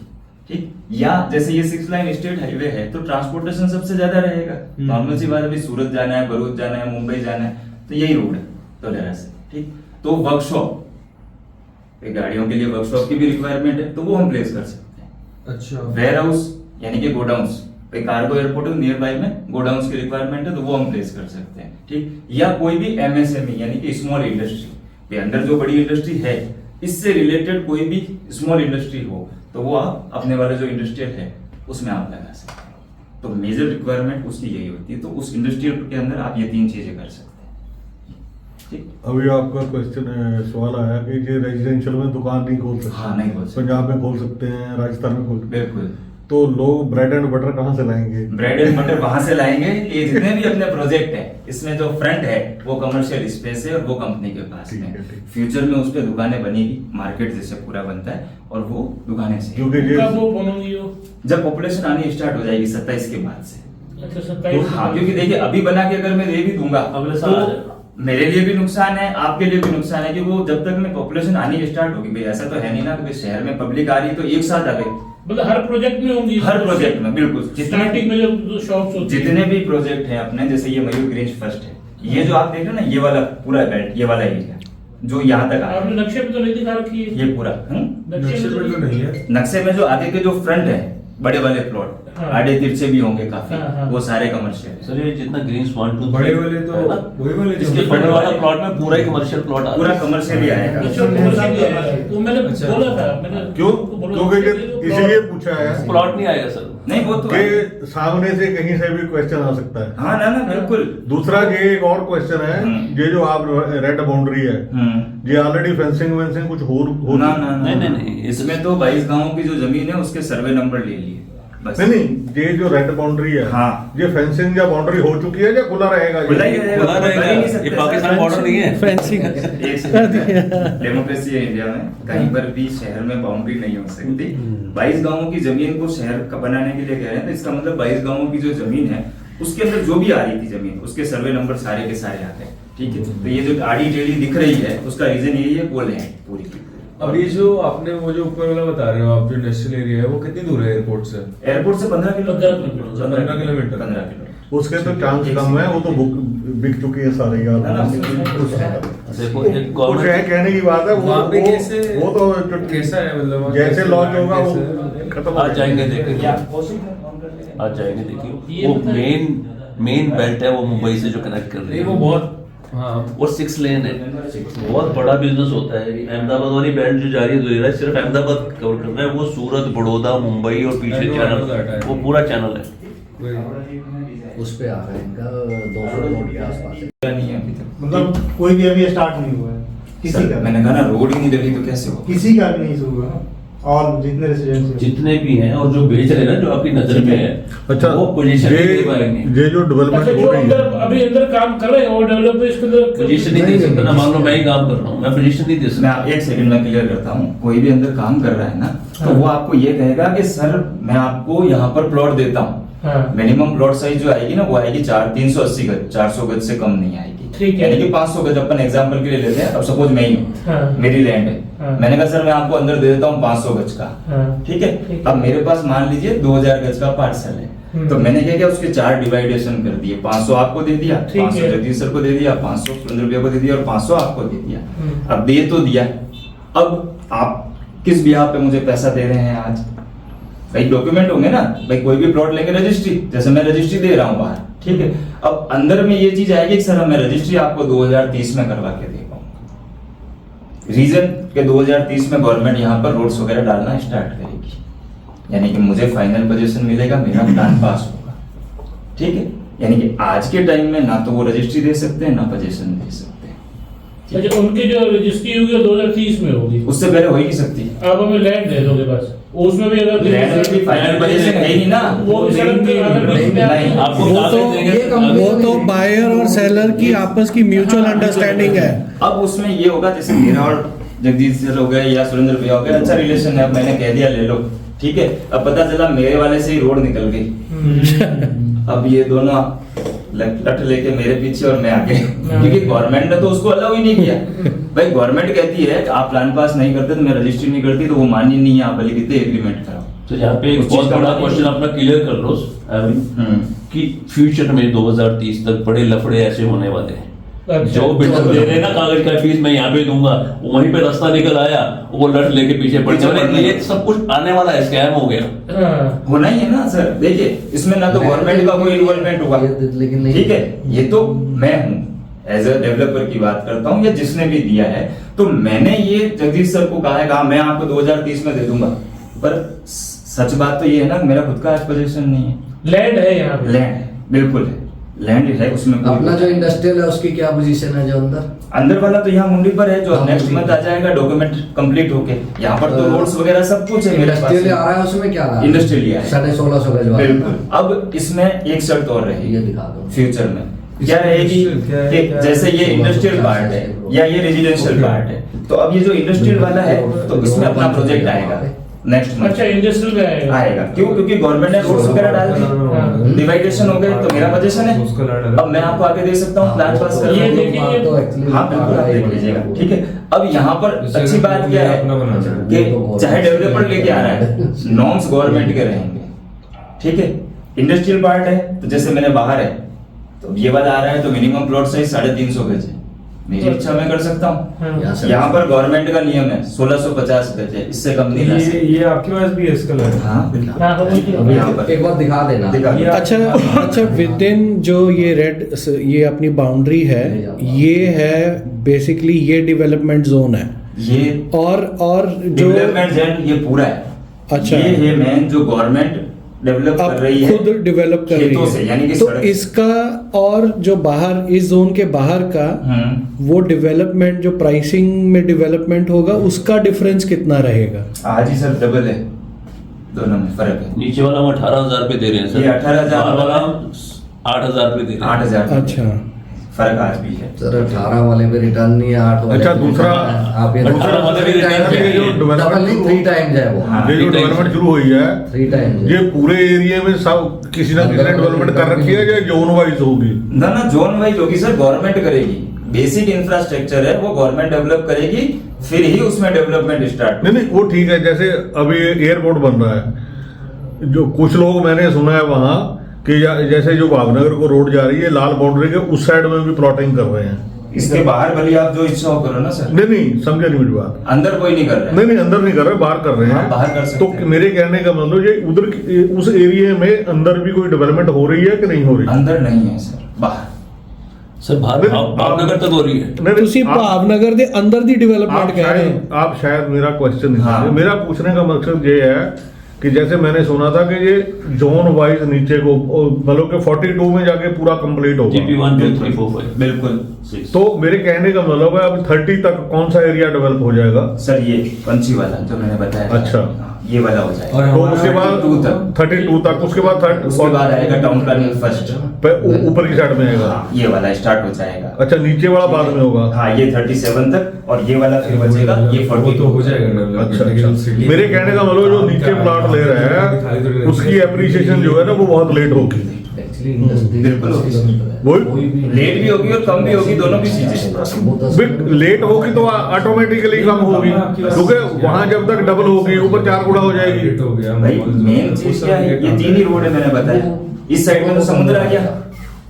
ठीक, या जैसे ये 6 लाइन स्टेट हाईवे है तो ट्रांसपोर्टेशन सबसे ज्यादा रहेगा। नॉर्मल सी बात है, सूरत जाना है, भरूच जाना है, मुंबई जाना है, तो यही रोड है धोलेरा से। ठीक, तो वर्कशॉप, गाड़ियों के लिए वर्कशॉप की भी रिक्वायरमेंट है तो वो हम प्लेस कर सकते हैं। अच्छा, वेयर हाउस यानी कि godowns, cargo airport near by में गोडाउन्स की रिक्वायरमेंट है तो वो हम प्लेस कर सकते हैं। ठीक, या कोई भी एमएसएमई यानी कि स्मॉल इंडस्ट्री, अंदर जो बड़ी इंडस्ट्री है इससे रिलेटेड कोई भी स्मॉल इंडस्ट्री हो तो वो आप अपने वाले जो इंडस्ट्रियल है उसमें आप लगा सकते हैं। तो मेजर रिक्वायरमेंट उसकी यही होती है, तो उस इंडस्ट्रियल के अंदर आप ये 3 चीजें कर सकते हैं। ठीक। अभी आपका क्वेश्चन सवाल आया कि ये रेजिडेंशियल में दुकान नहीं खोल सकते। हाँ, नहीं खोल सकते। पंजाब में खोल सकते हैं, राजस्थान में खोल सकते हैं। बिल्कुल। तो लोग ब्रेड एंड बटर कहाँ से लाएंगे? ब्रेड एंड बटर वहां से लाएंगे। ये जितने भी अपने प्रोजेक्ट है, इसमें जो फ्रंट है वो कमर्शियल स्पेस है और वो कंपनी के पास ठीक में है, ठीक। फ्यूचर में उस पे दुकानें बनेगी, मार्केट जैसे पूरा बनता है और वो दुकानें से क्योंकि ये कब वो बनोगी वो? जब पॉपुलेशन आनी स्टार्ट हो जाएगी 27 के बाद से। अच्छा, तो 27 हाँ, क्योंकि देखिए अभी बना के अगर मैं दे भी दूंगा अगले साल आ तो जाएगा। मेरे लिए भी नुकसान है, आपके लिए भी नुकसान है कि वो जब तक में पॉपुलेशन आनी स्टार्ट होगी। भाई ऐसा तो है नहीं ना कि भाई शहर में पब्लिक आ रही है तो एक साथ आ गई। मतलब हर प्रोजेक्ट में होंगी? हर प्रोजेक्ट में बिल्कुल। स्टार्टिंग में जो शॉप्स होती है। जितने भी प्रोजेक्ट हैं अपने, जैसे ये मयूर ग्रीन्स फर्स्ट है, ये जो आप देख रहे हैं ना, ये वाला पूरा बेल्ट, ये वाला एरिया जो यहाँ तक आपने आया, नक्शे पे तो नहीं दिखा रखी है? ये पूरा नक्शे पे तो नहीं है। नक्शे में जो आगे के जो फ्रंट है बड़े वाले प्लॉट, हाँ। आड़े तिरछे भी होंगे काफी, हाँ, हाँ। वो सारे कमर्शियल है। सर ये जितना ग्रीन्स 1 2 बड़े वाले तो वही वाले जो इसके बड़े वाला प्लॉट में पूरा ही कमर्शियल प्लॉट आ पूरा कमर्शियल ही आएगा। अच्छा, commercial ही है। तो मैंने अच्छा। बोला था, मैंने क्यों? आपको बोला क्योंकि था ये कि इसीलिए पूछा है प्लॉट नहीं आएगा सर। नहीं वो तो कि सामने से कहीं से भी क्वेश्चन आ सकता है। हाँ ना बिल्कुल। दूसरा ये एक और क्वेश्चन है, ये जो आप रेड बाउंड्री है, ये ऑलरेडी फेंसिंग वेंसिंग कुछ हो ना ना नहीं, नहीं, नहीं, इसमें तो 22 गांवों की जो जमीन है उसके सर्वे नंबर ले लिए बस। नहीं, ये जो रेड बाउंड्री है, हाँ। ये फेंसिंग या बाउंड्री हो चुकी है या खुला रहेगा? खुला ही रहेगा, खुला कर ही नहीं रहेगा। सकते ये पाकिस्तान सर। बॉर्डर नहीं है। फेंसिंग डेमोक्रेसी है इंडिया में, कहीं पर भी शहर में बाउंड्री नहीं हो सकती। 22 गांवों की जमीन को शहर का बनाने के लिए कह रहे हैं, तो इसका मतलब 22 गांवों की जो जमीन है उसके अंदर जो भी आ रही थी जमीन, उसके सर्वे नंबर सारे के सारे आ गए। ठीक है, तो ये जो आड़ी टेढ़ी दिख रही है उसका रीजन यही है, वो लैंड पूरी की। अब ये जो आपने वो जो ऊपर वाला बता रहे हो आप, जो इंडस्ट्रियल एरिया है वो कितनी दूर है एयरपोर्ट से? एयरपोर्ट से 15 किलोमीटर। 15 किलोमीटर। 15 किलोमीटर। उसके तो चांस कम है, वो तो बिक चुकी है सारी यार। ना, ना, देखो ये कुछ गवर्नमेंट है कहने की बात है, वहाँ पे कैसे वो तो कैसा है मतलब जैसे लॉन्च होगा वो कैसे- खत्म हो आ जाएंगे या देखिए, कोशिश में फोन कर लेंगे। आ जाएंगे देखिए। ये वो मतलब- मेन बेल्ट है वो मुंबई से जो कनेक्ट कर रही नहीं है वो बहुत हाँ वो 6 लेन है। बहुत बड़ा बिजनेस होता है। अहमदाबाद वाली बेल्ट जो जा रही है दुलेरा सिर्फ अहमदाबाद कवर कर रहा है, वो सूरत, बड़ौदा, मुंबई और पीछे I know that, I channel, know. वो पूरा चैनल है। उस पे आ रहा है इनका 200 करोड़ के आसपास है। नहीं है अभी तक। मतलब कोई भी अभी स्टार्ट नहीं हुआ है किसी सर, का। मैंने कहा ना, रोड ही नहीं डली तो कैसे हो। किसी का भी नहीं शुरू हुआ ना, और जितने रेसिडेंशियल जितने भी हैं और जो बेच रहे हैं ना, जो आपकी नजर में है, अच्छा, वो पोजीशन नहीं दे पाएंगे। ये जो डेवलपमेंट अच्छा, हो जो रही अंदर है, अभी अंदर काम कर रहे हैं और डेवलपर इसके अंदर पोजीशन नहीं दे सकता ना। मान लो मैं ही काम कर रहा हूँ, मैं पोजीशन नहीं दे मैं सकता। एक सेकंड में क्लियर करता हूँ। कोई भी अंदर काम कर रहा है ना, तो वो आपको ये कहेगा कि सर मैं आपको यहाँ पर प्लॉट देता हूँ। हाँ। मिनिमम प्लॉट साइज जो आएगी ना, वो आएगी 380 गज, 400 गज से कम नहीं आएगी। ठीक है। यानी कि 500 गज अपन एग्जांपल के लिए लेते हैं। अब सपोज मैं ही हूँ, हाँ। मेरी लैंड है, हाँ। मैंने कहा सर मैं आपको अंदर दे देता हूँ 500 गज का। हाँ। ठीक है, ठीक अब है। मेरे पास मान लीजिए 2000 गज का पार्सल है, तो मैंने क्या किया, उसके 4 डिवाइडेशन कर दिए। 500 आपको दे दिया, ठीक 500 है। जगदीश सर को दे दिया, 500 सुरेंद्र भैया को दे दिया और 500 आपको दे दिया। हम्म। अब दे तो दिया, अब आप किस बिहाफ पे मुझे पैसा दे रहे हैं आज? भाई डॉक्यूमेंट होंगे ना, भाई कोई भी प्लॉट लेंगे रजिस्ट्री, जैसे मैं रजिस्ट्री दे रहा हूँ बाहर। ठीक है, अब अंदर में ये चीज आएगी कि सर मैं रजिस्ट्री आपको 2030 में करवा के दे पाऊंगा। रीजन के 2030 में गवर्नमेंट यहाँ पर रोड्स वगैरह डालना स्टार्ट करेगी, यानी कि मुझे फाइनल पोजीशन मिलेगा, मेरा प्लान पास होगा। ठीक है, यानी कि आज के टाइम में ना तो वो रजिस्ट्री दे सकते हैं ना पोजीशन दे सकते हैं। अच्छा, उनकी जो रजिस्ट्री होगी वो 2030 में होगी, उससे पहले हो ही नहीं सकती। आप हमें लैंड दे दोगे बस, उसमें भी अगर लैंड में भी फाइनल पोजीशन है ही नहीं ना। वो भी सड़क पे अगर बीच में नहीं, आपको वो कागज तो देंगे, वो तो बायर और सेलर की आपस की म्यूचुअल अंडरस्टैंडिंग है। अब उसमें ये होगा जैसे मेरा और जगदीश सर हो गए या सुरेंद्र भैया हो गए, अच्छा रिलेशन है, अब मैंने कह दिया ले लो। ठीक है, अब पता चला मेरे वाले से ही रोड निकल गई। अब ये दोनों लट लेके मेरे पीछे और मैं आगे, क्योंकि गवर्नमेंट ने तो उसको अलाउ ही नहीं किया। भाई गवर्नमेंट कहती है कि आप प्लान पास नहीं करते तो मैं रजिस्ट्री नहीं करती, तो वो मान्य नहीं है, आप लिखते एग्रीमेंट कराओ। तो यहाँ पे एक उस चीज बहुत का बड़ा मतलब क्वेश्चन अपना क्लियर कर लो कि फ्यूचर में 2030 तक बड़े लफड़े ऐसे होने वाले हैं। अच्छा। जो बिल्डर दे रहे हैं ना कागज का फीस मैं यहाँ पे दूंगा, वहीं पे रास्ता निकल आया, वो लट लेके पीछे पड़ पीछे पड़ गया। ये गया। सब कुछ आने वाला है, स्कैम हो गया। हाँ। होना ही है ना सर। देखिए इसमें ना तो गवर्नमेंट का कोई इन्वॉल्वमेंट हुआ, लेकिन नहीं। ठीक है, ये तो मैं हूँ एज अ डेवलपर की बात करता हूँ या जिसने भी दिया है, तो मैंने ये जगदीश सर को कहा है कि मैं आपको 2030 में दे दूंगा, पर सच बात तो ये है ना मेरा खुद का पोजीशन नहीं है। लैंड है यहाँ पे, लैंड है, बिल्कुल है, लैंड है उसमें कोई- अपना जो इंडस्ट्रियल है उसकी क्या पोजीशन है जो अंदर वाला तो यहाँ मुंडी पर है जो हाँ, नेक्स्ट मुंडी मंथ पर। आ जाएगा डॉक्यूमेंट कंप्लीट होके। यहाँ पर तो रोड्स वगैरह सब कुछ है मेरे पास। इंडस्ट्रियल आ रहा है उसमें क्या रहा है? इंडस्ट्रियल ही है। 1650 गज वाला। बिल्कुल। अब इसमें एक शर्त और रहेगी, ये दिखा दो। फ्यूचर में क्या रहेगी कि जैसे ये इंडस्ट्रियल पार्ट है या ये रेजिडेंशियल पार्ट है, तो अब ये जो इंडस्ट्रियल वाला है तो इसमें अपना प्रोजेक्ट आएगा नेक्स्ट मंथ अच्छा इंडस्ट्रियल में आएगा। आएगा। क्यों? क्योंकि गवर्नमेंट ने रोड्स वगैरह डाल दी, डिवाइडेशन हो गए, तो मेरा पोजीशन है। अब मैं आपको आगे दे सकता हूँ प्लान पास कर ये दूंगा। देखेंगे। तो actually हाँ बिल्कुल आप देख लीजिएगा, ठीक है। अब यहाँ पर अच्छी बात क्या है कि चाहे डेवलपर लेके आ रहा है, नॉर्म्स गवर्नमेंट के रहेंगे, ठीक है। इंडस्ट्रियल पार्ट है तो जैसे मैंने बाहर है तो ये वाला आ रहा है तो मिनिमम प्लॉट साइज 350 गज है, मेरी इच्छा मैं कर सकता हूँ। यहाँ से- यहाँ पर गवर्नमेंट का नियम है 1650 गज है, इससे कम नहीं ला सकते। ये आपके पास भी है इसका लैंड? हाँ बिल्कुल। हाँ, वही तो। अभी यहाँ पर। एक बार दिखा देना। दिखा दो। अच्छा विद इन जो ये रेड ये अपनी बाउंड्री है, ये है बेसिकली ये डेवलपमेंट जोन है ये और जो डेवलपमेंट जोन ये पूरा है। अच्छा। ये है मेन जो गवर्नमेंट डेवलप अब कर रही है, खुद डेवलप कर रही खेतों से, यानी है, कि तो सड़क- इसका और जो बाहर इस जोन के बाहर का वो डेवलपमेंट जो प्राइसिंग में डेवलपमेंट होगा उसका डिफरेंस कितना रहेगा? आज ही सर डबल है, दोनों में फर्क है। नीचे वाला हम 18,000 पे दे रहे हैं सर। ये 18,000 बाहर वाला हम 8,000 पे दे रहे हैं। 8,000 अच्छा। फर्क आज भी है। सर 18 वाले पे रिटर्न नहीं है, 8 वाले अच्छा, पे दूसरा- return है। आप ये 18 वाले पे return टाइम है। ये जो development- 3 टाइम्स है वो। हाँ। ये जो डेवलपमेंट शुरू हुई है 3 टाइम्स ये पूरे एरिया में सब किसी ना किसी ने डेवलपमेंट कर रखी है या जोन वाइज होगी? ना जोन वाइज होगी सर, गवर्नमेंट करेगी। बेसिक इंफ्रास्ट्रक्चर है वो गवर्नमेंट डेवलप करेगी, फिर ही उसमें डेवलपमेंट स्टार्ट। नहीं नहीं, वो ठीक है। जैसे अभी एयरपोर्ट बन रहा है, जो कुछ लोग मैंने सुना है वहां कि जैसे जो भावनगर को रोड जा रही है लाल बाउंड्री के उस साइड में भी प्लॉटिंग कर रहे हैं। इसके बाहर भले आप जो इच्छा हो करो ना सर, नहीं नहीं, समझे नहीं मेरी बात। अंदर कोई नहीं कर रहा है। नहीं नहीं, अंदर नहीं कर रहे, बाहर कर रहे हाँ, हैं। बाहर कर सकते तो हैं। मेरे कहने का मतलब ये उधर उस एरिया में अंदर भी कोई डेवलपमेंट हो रही है कि नहीं हो रही? अंदर नहीं है सर, बाहर। सर बाहर भावनगर तक हो रही है। नहीं, ਤੁਸੀਂ आप- ਭਾਵਨਗਰ ਦੇ ਅੰਦਰ ਦੀ ਡਿਵੈਲਪਮੈਂਟ आप ਕਹਿ ਰਹੇ शायद ਹੋ। आप शायद मेरा क्वेश्चन नहीं हाँ। समझे। मेरा पूछने का मकसद ये है कि जैसे मैंने सुना था कि ये जोन वाइज नीचे को मतलब कि 42 में जाके पूरा कंप्लीट होगा। GP 1 2 3 4 5 बिल्कुल 6। तो मेरे कहने का मतलब है अब 30 तक कौन सा एरिया डेवलप हो जाएगा? सर ये पंछी वाला जो मैंने बताया था। अच्छा। हाँ, ये वाला हो जाएगा। और तो हमारा उसके बाद 32 तक। 32 तक, उसके बाद उसके बाद आएगा टाउन प्लानिंग फर्स्ट। ऊपर की साइड में आएगा। हाँ, ये वाला स्टार्ट हो जाएगा। अच्छा, नीचे वाला बाद में होगा। हाँ, ये 37 तक और ये वाला फिर बचेगा ये वो 42 तो हो जाएगा development, अच्छा लेकिन अच्छा, city- मेरे कहने का मतलब जो नीचे प्लॉट ले रहे हैं उसकी एप्रिसिएशन जो है ना वो बहुत लेट होगी। एक्चुअली इंडस्ट्री बिल्कुल होगी। वही लेट भी होगी और कम भी होगी, दोनों की चीजें। बिट लेट होगी तो ऑटोमेटिकली कम होगी, क्योंकि वहां जब तक डबल होगी ऊपर 4 गुना हो जाएगी। Late हो गया भाई माहौल जो मेन है, चीज वो क्या है, सब ये 3 ही रोड है मैंने बताया। इस साइड में तो समुद्र आ गया,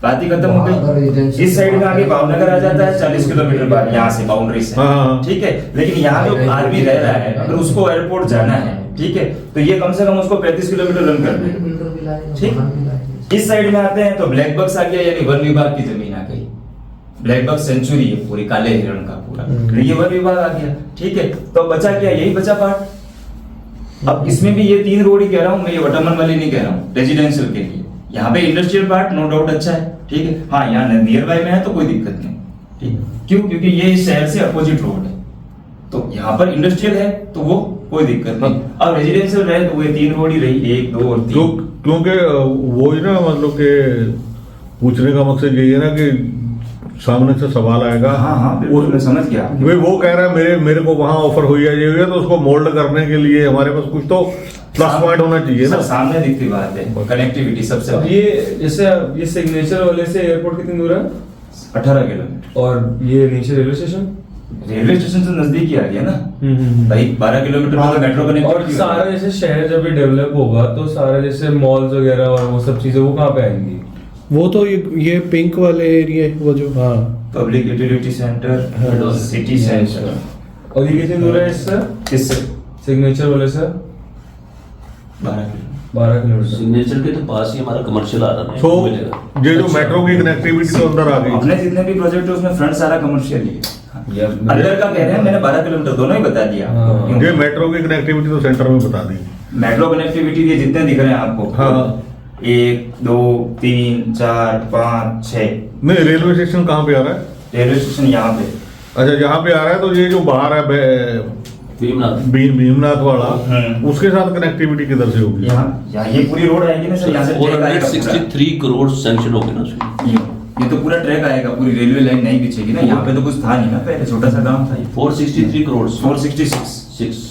बात ही खत्म हो गई। इस साइड में आगे भावनगर आ जाता है 40 किलोमीटर बाद यहाँ से बाउंड्री से, हाँ। ठीक है। लेकिन यहाँ जो आदमी रह रहा है अगर उसको एयरपोर्ट जाना है, ठीक है, तो ये कम से कम उसको 35 किलोमीटर रन करना है, ठीक। इस साइड में आते हैं तो ब्लैक बक्स आ गया, यानी वन विभाग की जमीन आ गई। ब्लैक बक्स सेंचुरी है पूरी, काले हिरण का पूरा, तो ये वन विभाग आ गया, ठीक है। तो बचा क्या, यही बचा पार्ट। अब इसमें भी ये 3 रोड ही कह रहा हूँ मैं, ये वटमन वाली नहीं कह रहा हूँ, रेजिडेंशियल के लिए। यहाँ पे इंडस्ट्रियल पार्ट नो डाउट अच्छा है, ठीक है। हाँ, यहाँ नियर बाय में है तो कोई दिक्कत नहीं, ठीक। क्यों? क्योंकि ये इस शहर से अपोजिट रोड है, तो यहाँ पर इंडस्ट्रियल है तो वो कोई दिक्कत नहीं। अब रेजिडेंशियल रहे तो वो 3 रोड ही रही, 1 2 और 3। क्योंकि वो ही ना मतलब कि पूछने का मकसद यही है ना कि सामने से सवाल आएगा। हाँ हाँ बिल्कुल, मैं समझ गया। वे वो कह रहा है मेरे को वहां ऑफर हुई है ये हुई है, तो उसको मोल्ड करने के लिए हमारे पास कुछ तो प्लस पॉइंट होना चाहिए ना। सब सामने दिखती बात है, कनेक्टिविटी सबसे अब बड़ी। ये जैसे ये सिग्नेचर वाले से एयरपोर्ट कितनी दूर है? 18 किलोमीटर। और ये नीचे रेलवे स्टेशन? रेलवे स्टेशन से नजदीक ही आ गया ना भाई, 12 किलोमीटर में तो मेट्रो और कनेक्टिविटी। सारा जैसे शहर जब भी डेवलप होगा तो सारे जैसे मॉल्स वगैरह और वो सब चीजें वो कहाँ पे आएंगी? वो तो ये पिंक वाले एरिया वो जो हाँ public utility centre, city centre. और ये कितनी दूर है इससे, किससे? सिग्नेचर वाले से? 12 किलोमीटर। 12 किलोमीटर। सिग्नेचर के तो पास ही हमारा कमर्शियल आ रहा है। तो मिलेगा। ये जो मेट्रो की कनेक्टिविटी तो अंदर आ गई। अपने जितने भी प्रोजेक्ट है उसमें फ्रंट सारा कमर्शियल ही है। ये अब- अंदर का कह रहे हैं, मैंने 12 किलोमीटर दोनों ही बता दिया हाँ। आपको। क्यों? ये मेट्रो की कनेक्टिविटी तो सेंटर में बता दी। मेट्रो कनेक्टिविटी ये जितने दिख रहे हैं आपको, हाँ। 1 2 3 4 5 6। नहीं, रेलवे स्टेशन कहाँ पे आ रहा है? रेलवे स्टेशन यहाँ पे। अच्छा, यहाँ पे आ रहा है तो ये जो बाहर है भीमनाथ भीमनाथ वाला, हम्म। उसके साथ कनेक्टिविटी किधर से होगी? यहाँ ये पूरी रोड आएगी ना सर, यहाँ से ट्रैक आएगा पूरा। 463 करोड़ सैंक्शन हो गए ना उसमें। ये तो पूरा ट्रैक आएगा, पूरी रेलवे लाइन नहीं बिछेगी ना। यहाँ पे तो कुछ था नहीं ना, पहले छोटा सा गांव था ये। 463 करोड़ 466 6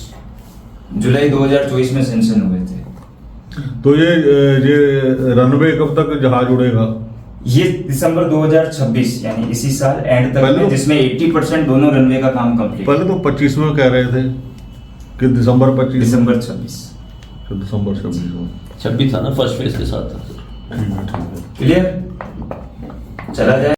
जुलाई 2024 में सेंशन हुए थे। तो ये रनवे कब तक जहाज उड़ेगा? ये दिसंबर 2026 यानी इसी साल एंड तक पहले में, तो- जिसमें 80% दोनों रनवे का काम कंप्लीट। पहले तो 25 में कह रहे थे कि दिसंबर 25। दिसंबर 26 तो दिसंबर 26 में। 26 था ना फर्स्ट फेज के साथ। क्लियर, चला जाए।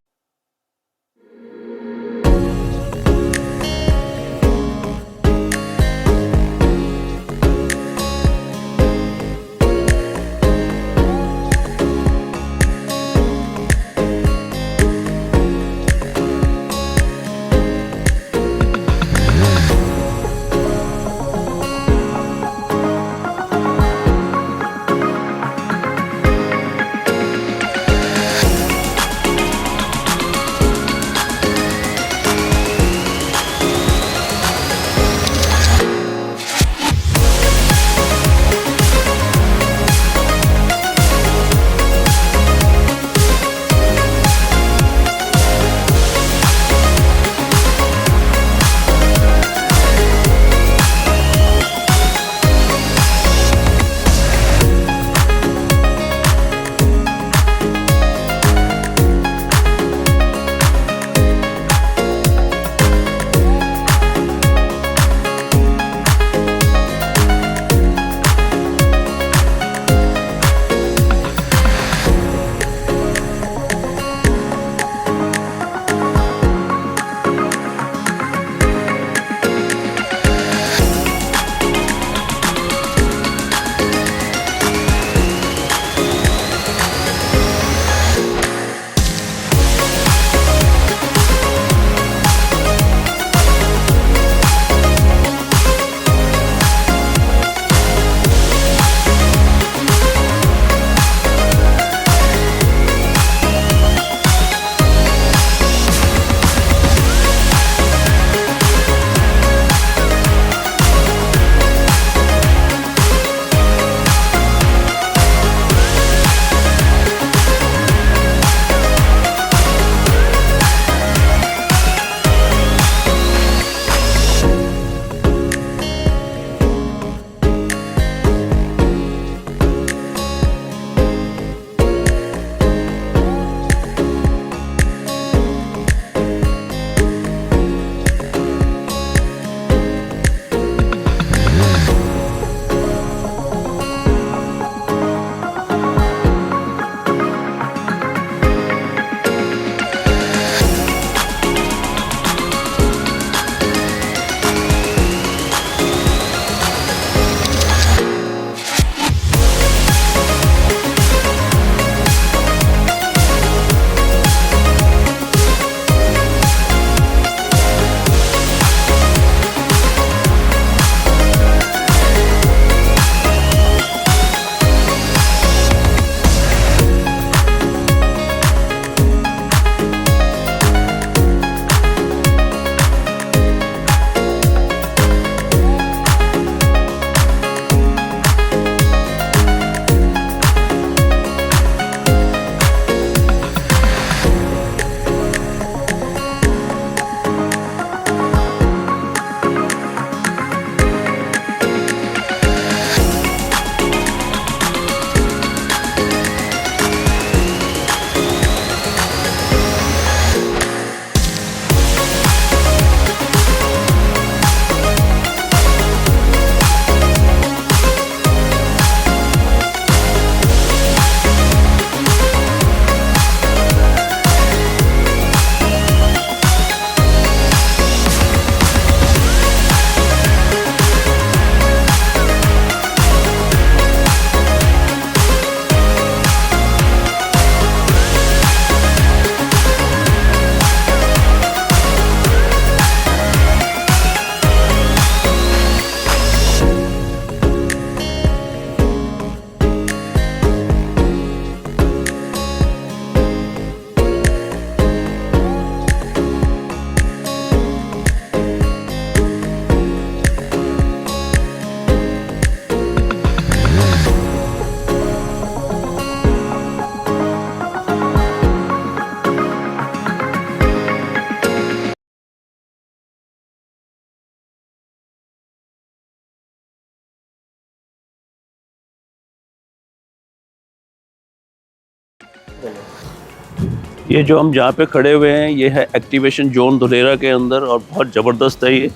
ये जो हम जहाँ पे खड़े हुए हैं ये है एक्टिवेशन जोन धुलेरा के अंदर, और बहुत ज़बरदस्त है ये,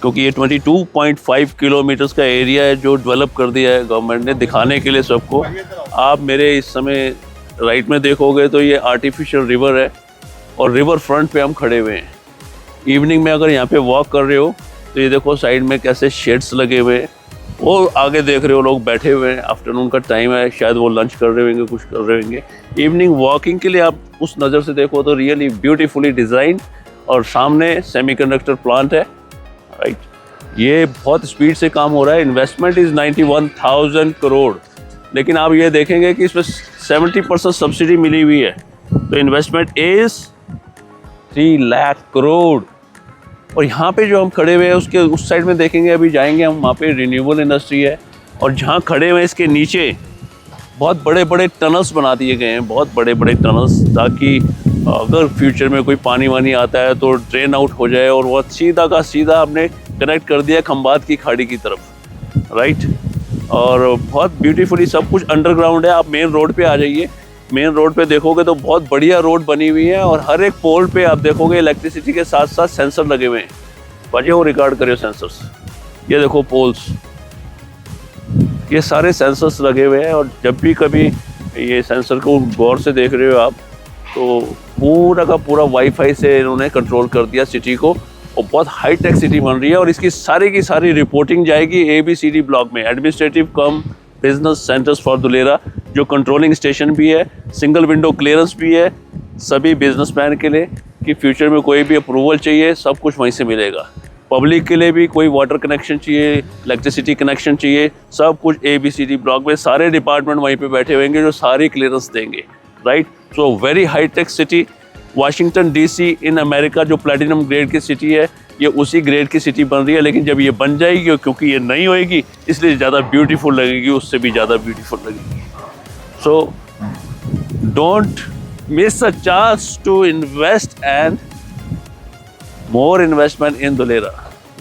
क्योंकि ये 22.5 किलोमीटर्स का एरिया है जो डेवलप कर दिया है गवर्नमेंट ने दिखाने के लिए सबको। आप मेरे इस समय राइट में देखोगे तो ये आर्टिफिशियल रिवर है, और रिवर फ्रंट पे हम खड़े हुए हैं। इवनिंग में अगर यहाँ पे वॉक कर रहे हो तो ये देखो साइड में कैसे शेड्स लगे हुए हैं, वो आगे देख रहे हो लोग बैठे हुए हैं, आफ्टरनून का टाइम है, शायद वो लंच कर रहे होंगे, कुछ कर रहे होंगे। इवनिंग वॉकिंग के लिए आप उस नज़र से देखो तो रियली ब्यूटीफुली डिज़ाइन, और सामने सेमीकंडक्टर प्लांट है, राइट। ये बहुत स्पीड से काम हो रहा है। इन्वेस्टमेंट इज़ 91,000 करोड़, लेकिन आप ये देखेंगे कि इसमें 70% सब्सिडी मिली हुई है, तो इन्वेस्टमेंट इज़ 3 लाख करोड़। और यहाँ पे जो हम खड़े हुए हैं उसके उस साइड में देखेंगे, अभी जाएंगे हम, वहाँ पे रिन्यूएबल इंडस्ट्री है, और जहाँ खड़े हुए हैं इसके नीचे बहुत बड़े बड़े टनल्स बना दिए गए हैं, बहुत बड़े बड़े टनल्स, ताकि अगर फ्यूचर में कोई पानी वानी आता है तो ड्रेन आउट हो जाए, और वो सीधा का सीधा हमने कनेक्ट कर दिया खंबात की खाड़ी की तरफ, राइट। और बहुत ब्यूटीफुली सब कुछ अंडरग्राउंड है। आप मेन रोड पे आ जाइए, मेन रोड पे देखोगे तो बहुत बढ़िया रोड बनी हुई है, और हर एक पोल पे आप देखोगे इलेक्ट्रिसिटी के साथ साथ सेंसर लगे हुए हैं। बाजी वो रिकॉर्ड करियो सेंसर्स, ये देखो पोल्स, ये सारे सेंसर्स लगे हुए हैं, और जब भी कभी ये सेंसर को गौर से देख रहे हो आप तो पूरा का पूरा वाईफाई से इन्होंने कंट्रोल कर दिया सिटी को, और बहुत हाई टेक सिटी बन रही है। और इसकी सारी की सारी रिपोर्टिंग जाएगी ABCD ब्लॉक में, administrative come business centres for Dholera, जो कंट्रोलिंग स्टेशन भी है, सिंगल विंडो क्लियरेंस भी है सभी बिजनेसमैन के लिए, कि फ्यूचर में कोई भी अप्रूवल चाहिए सब कुछ वहीं से मिलेगा। पब्लिक के लिए भी कोई वाटर कनेक्शन चाहिए, इलेक्ट्रिसिटी कनेक्शन चाहिए, सब कुछ ABCD ब्लॉक में, सारे डिपार्टमेंट वहीं पे बैठे होंगे जो सारी क्लियरेंस देंगे, right. So very high tech city. Washington DC in America जो प्लैटिनम ग्रेड की सिटी है, ये उसी ग्रेड की सिटी बन रही है, लेकिन जब ये बन जाएगी, क्योंकि ये नहीं होएगी इसलिए ज़्यादा ब्यूटीफुल लगेगी, उससे भी ज़्यादा ब्यूटीफुल लगेगी। So don't miss a chance to invest and more investment in Dholera,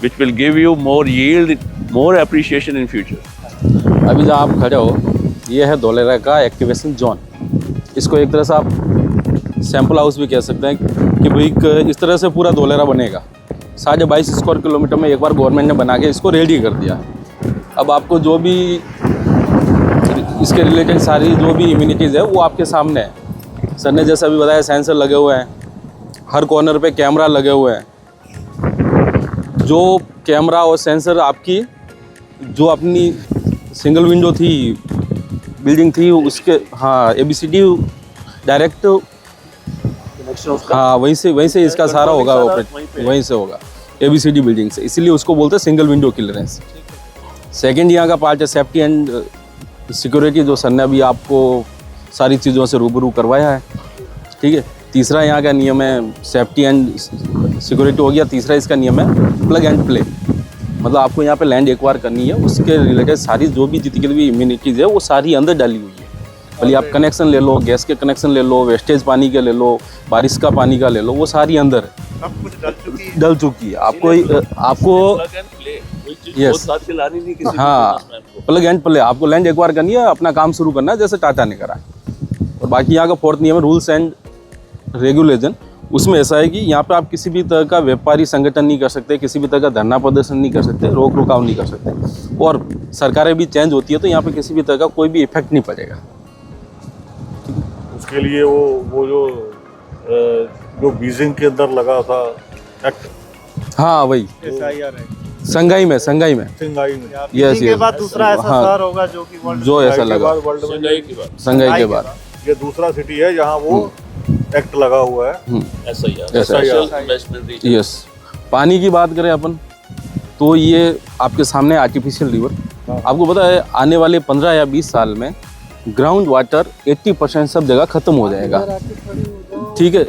which will give you more yield, more appreciation in future. अभी जहाँ आप खड़े हो ये है धोलेरा का एक्टिवेशन जोन। इसको एक तरह से आप सैंपल हाउस भी कह सकते हैं कि भाई इस तरह से पूरा धोलेरा बनेगा। 22.5 स्क्वायर किलोमीटर में एक बार गवर्नमेंट ने बना के इसको रेडी कर दिया। अब आपको जो भी इसके रिलेटेड सारी जो भी इम्यूनिटीज़ है वो आपके सामने है। सर ने जैसा भी बताया सेंसर लगे हुए हैं, हर कॉर्नर पे कैमरा लगे हुए हैं। जो कैमरा और सेंसर आपकी जो अपनी सिंगल विंडो थी बिल्डिंग थी उसके, हाँ ABCD डायरेक्ट हाँ वहीं से इसका सारा होगा ऑपरेट, वहीं से होगा ABCD बिल्डिंग से, इसीलिए उसको बोलते हैं सिंगल विंडो क्लियरेंस। सेकंड यहाँ का पार्ट है सेफ्टी एंड सिक्योरिटी, जो सर ने अभी आपको सारी चीज़ों से रूबरू करवाया है, ठीक है। तीसरा यहाँ का नियम है सेफ्टी एंड सिक्योरिटी हो गया। तीसरा इसका नियम है प्लग एंड प्ले, मतलब आपको यहाँ पे लैंड एक बार करनी है, उसके रिलेटेड सारी जो भी जितनी भी इम्यूनिटीज़ है वो सारी अंदर डाली हुई है। भले आप कनेक्शन ले लो, गैस के कनेक्शन ले लो, वेस्टेज पानी के ले लो, बारिश का पानी का ले लो, वो सारी अंदर है, सब कुछ डल चुकी है। आपको यस हाँ प्लग एंड प्ले, आपको लैंड एक बार करनी है, अपना काम शुरू करना है जैसे टाटा ने करा। और बाकी यहाँ का फोर्थ नियम है रूल्स एंड रेगुलेशन। उसमें ऐसा है कि यहाँ पे आप किसी भी तरह का व्यापारी संगठन नहीं कर सकते, किसी भी तरह का धरना प्रदर्शन नहीं कर सकते, रोक रुकाव नहीं कर सकते, और सरकारें भी चेंज होती है तो यहाँ पे किसी भी तरह का कोई भी इफेक्ट नहीं पड़ेगा। उसके लिए वो जो बीजिंग के अंदर लगा था एक्ट, हाँ वही संघाई में सिंगाई में यस के बाद दूसरा ऐसा शहर होगा जो कि वर्ल्ड जो ऐसा लगा संघाई के बाद ये दूसरा सिटी है जहाँ वो एक्ट लगा हुआ है। यस। पानी की बात करें अपन तो ये आपके सामने आर्टिफिशियल रिवर, आपको पता है आने वाले 15 या 20 साल में ग्राउंड वाटर 80% सब जगह खत्म हो जाएगा, ठीक है।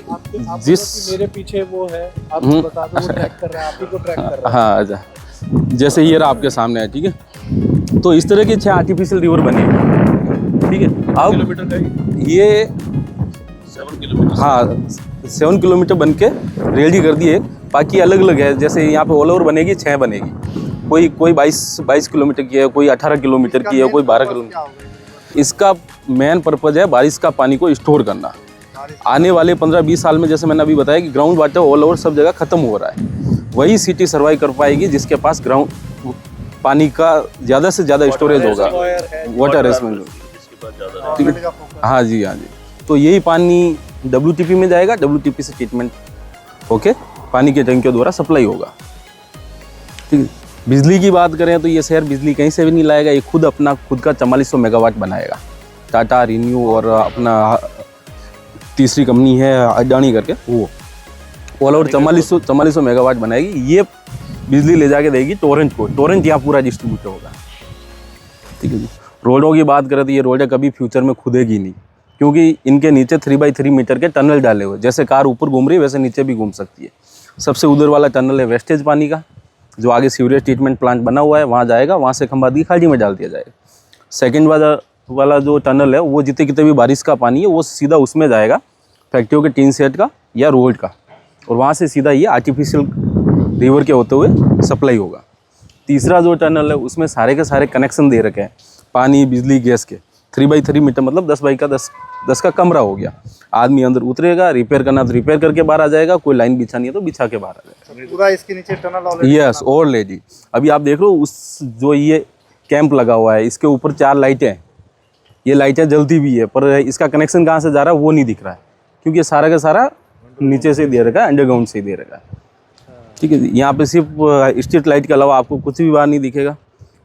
जिस मेरे पीछे वो है, आपको बता दो, वो ट्रैक कर रहा है, आप ही को ट्रैक कर रहा है। हाँ अच्छा, जैसे ये रहा आपके सामने है, ठीक है। तो इस तरह की 6 आर्टिफिशियल रिवर बने, ठीक है। अब ये 7 किलोमीटर, हाँ 7 किलोमीटर बन के रेडी कर दिए। बाकी अलग अलग है, जैसे यहाँ पे ऑल ओवर बनेगी 6 बनेगी, कोई 22 किलोमीटर की है, कोई 18 किलोमीटर की है, कोई 12 किलोमीटर। इसका मेन पर्पज है बारिश का पानी को स्टोर करना। आने वाले 15-20 साल में जैसे मैंने अभी बताया कि ग्राउंड वाटर ऑल ओवर सब जगह ख़त्म हो रहा है, वही सिटी सर्वाइव कर पाएगी जिसके पास ग्राउंड पानी का ज़्यादा से ज़्यादा स्टोरेज होगा, वाटर अरेंजमेंट। हाँ जी, हाँ जी। तो यही पानी WTP में जाएगा, WTP से ट्रीटमेंट होके पानी के टैंकियों द्वारा सप्लाई होगा। ठीक है। बिजली की बात करें तो ये शहर बिजली कहीं से भी नहीं लाएगा, ये खुद का 4400 मेगावाट बनाएगा। टाटा, रिन्यू और अपना तीसरी कंपनी है अडानी करके, वो ऑल ओवर 4400 मेगावाट बनाएगी। ये बिजली ले जाके देगी टोरेंट को, टोरेंट यहाँ पूरा डिस्ट्रीब्यूट होगा। ठीक है जी। रोडों की बात करें तो ये रोडें कभी फ्यूचर में खुदेगी नहीं, क्योंकि इनके नीचे 3x3 मीटर के टनल डाले हुए, जैसे कार ऊपर घूम रही है वैसे नीचे भी घूम सकती है। सबसे उधर वाला टनल है वेस्टेज पानी का, जो आगे सीवरेज ट्रीटमेंट प्लांट बना हुआ है वहाँ जाएगा, वहाँ से खंबात की खाड़ी में डाल दिया जाएगा। सेकेंड वाला जो टनल है वो जितने कितने भी बारिश का पानी है वो सीधा उसमें जाएगा, फैक्ट्रियों के टीन सेट का या रोड का, और वहाँ से सीधा ये आर्टिफिशियल रिवर के होते हुए सप्लाई होगा। तीसरा जो टनल है उसमें सारे के सारे कनेक्शन दे रखे हैं, पानी, बिजली, गैस के। 3x3 मीटर मतलब 10x10 का कमरा हो गया। आदमी अंदर उतरेगा, रिपेयर करना तो रिपेयर करके बाहर आ जाएगा, कोई लाइन बिछानी है तो बिछा के बाहर आ जाएगा। पूरा इसके नीचे टनल ऑलरेडी। Yes, already. अभी आप देख लो उस जो ये कैंप लगा हुआ है इसके ऊपर 4 लाइटें हैं, ये लाइटें जलती भी है, पर इसका कनेक्शन कहाँ से जा रहा है वो नहीं दिख रहा है, क्योंकि सारा का सारा नीचे से दे रखा है, अंडरग्राउंड से ही दे रखा है। ठीक है जी। यहाँ पे सिर्फ स्ट्रीट लाइट के अलावा आपको कुछ भी बाहर नहीं दिखेगा।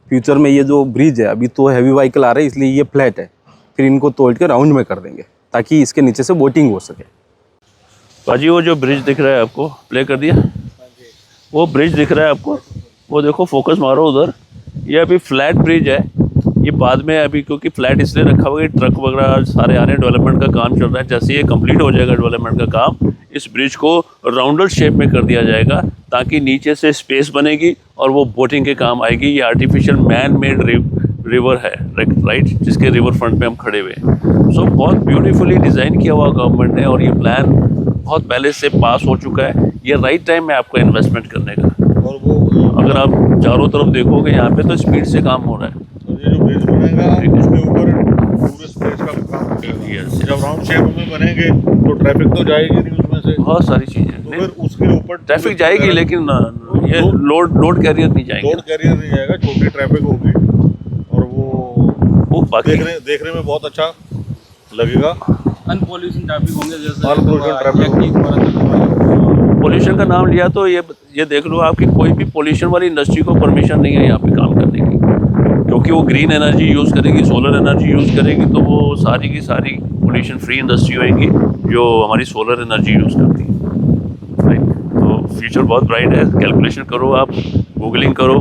फ्यूचर में ये जो ब्रिज है, अभी तो हैवी व्हीकल आ रहे हैं इसलिए ये फ्लैट है, फिर इनको तोड़ के राउंड में कर देंगे ताकि इसके नीचे से बोटिंग हो सके। पाजी वो जो ब्रिज दिख रहा है आपको, प्ले कर दिया, वो ब्रिज दिख रहा है आपको, वो देखो, फोकस मारो उधर। ये अभी फ्लैट ब्रिज है, ये बाद में अभी क्योंकि फ्लैट इसलिए रखा हुआ है, ट्रक वगैरह सारे आ रहे हैं, डेवलपमेंट का काम चल रहा है। जैसे ये कंप्लीट हो जाएगा डेवलपमेंट का काम, इस ब्रिज को राउंडर शेप में कर दिया जाएगा ताकि नीचे से स्पेस बनेगी और वो बोटिंग के काम आएगी। ये आर्टिफिशियल मैन मेड रिवर है, राइट, जिसके रिवर फ्रंट पे हम खड़े हुए हैं। सो बहुत ब्यूटीफुली डिज़ाइन किया हुआ गवर्नमेंट ने, और ये प्लान बहुत पहले से पास हो चुका है। ये राइट टाइम है आपको इन्वेस्टमेंट करने का। और वो अगर आप चारों तरफ देखोगे यहाँ पे तो स्पीड से काम हो रहा है। ये जो ब्रिज बनेगा उसके ऊपर पूरे स्पेस का काम होगा। जब राउंड शेप में बनेंगे तो ट्रैफिक तो जाएगी नहीं उसमें से, बहुत सारी चीज़ें, तो फिर उसके ऊपर ट्रैफिक जाएगी लेकिन ये लोड कैरियर नहीं जाएंगे, लोड कैरियर नहीं जाएगा, छोटी ट्रैफिक होगी और वो बाकी देखने में बहुत अच्छा लगेगा। अनपॉल्यूशन ट्रैफिक होंगे, जैसे अनपॉल्यूशन ट्रैफिक। पोल्यूशन का नाम लिया तो ये देख लो आपकी कोई भी पोल्यूशन वाली इंडस्ट्री को परमिशन नहीं है यहाँ पे काम करने की, क्योंकि वो ग्रीन एनर्जी यूज़ करेगी, सोलर एनर्जी यूज़ करेगी, तो वो सारी की सारी पोल्यूशन फ्री इंडस्ट्री होएगी जो हमारी सोलर एनर्जी यूज़ करती है, राइट। तो फ्यूचर बहुत ब्राइट है। कैलकुलेशन करो, आप गूगलिंग करो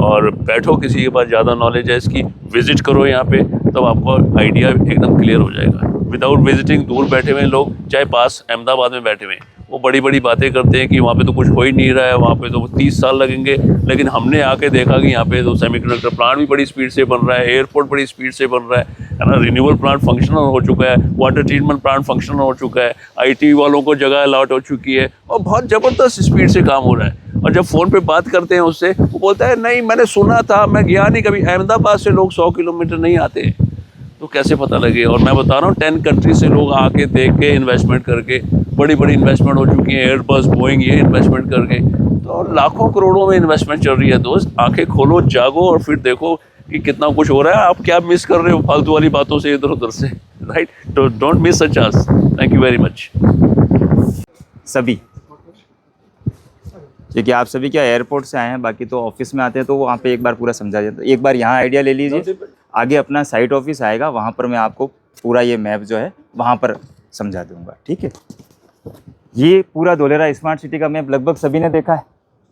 और बैठो, किसी के पास ज़्यादा नॉलेज है इसकी, विजिट करो यहाँ पे, तब आपको आइडिया एकदम क्लियर हो जाएगा। विदाउट विजिटिंग दूर बैठे हुए लोग, चाहे पास अहमदाबाद में बैठे हुए, वो बड़ी बड़ी बातें करते हैं कि वहाँ पे तो कुछ हो ही नहीं रहा है, वहाँ पे तो 30 साल लगेंगे, लेकिन हमने आके देखा कि यहाँ पे तो सेमीकंडक्टर प्लांट भी बड़ी स्पीड से बन रहा है, एयरपोर्ट बड़ी स्पीड से बन रहा है ना, रिन्यूएबल प्लांट फंक्शनल हो चुका है, वाटर ट्रीटमेंट प्लांट फंक्शनल हो चुका है, IT वालों को जगह अलॉट हो चुकी है, और बहुत ज़बरदस्त स्पीड से काम हो रहा है। और जब फ़ोन पे बात करते हैं उससे, वो बोलता है नहीं मैंने सुना था, मैं गया नहीं कभी, अहमदाबाद से लोग 100 किलोमीटर नहीं आते, तो कैसे पता लगे। और मैं बता रहा हूँ 10 कंट्री से लोग आके देख के इन्वेस्टमेंट करके, बड़ी बड़ी इन्वेस्टमेंट हो चुकी है, एयरबस, बोइंग, ये इन्वेस्टमेंट करके, तो लाखों करोड़ों में इन्वेस्टमेंट चल रही है। दोस्त आंखें खोलो, जागो और फिर देखो कि कितना कुछ हो रहा है। आप क्या मिस कर रहे हो फालतू वाली बातों से इधर उधर से, राइट। तो don't miss a chance. Thank you very much. सभी, क्योंकि आप सभी क्या एयरपोर्ट से आए हैं, बाकी तो ऑफिस में आते हैं तो वहाँ पे एक बार पूरा समझा जाता है। एक बार यहाँ आइडिया ले लीजिए, आगे अपना साइट ऑफिस आएगा, वहाँ पर मैं आपको पूरा ये मैप जो है वहाँ पर समझा दूंगा, ठीक है। ये पूरा धोलेरा स्मार्ट सिटी का मैप लगभग सभी ने देखा है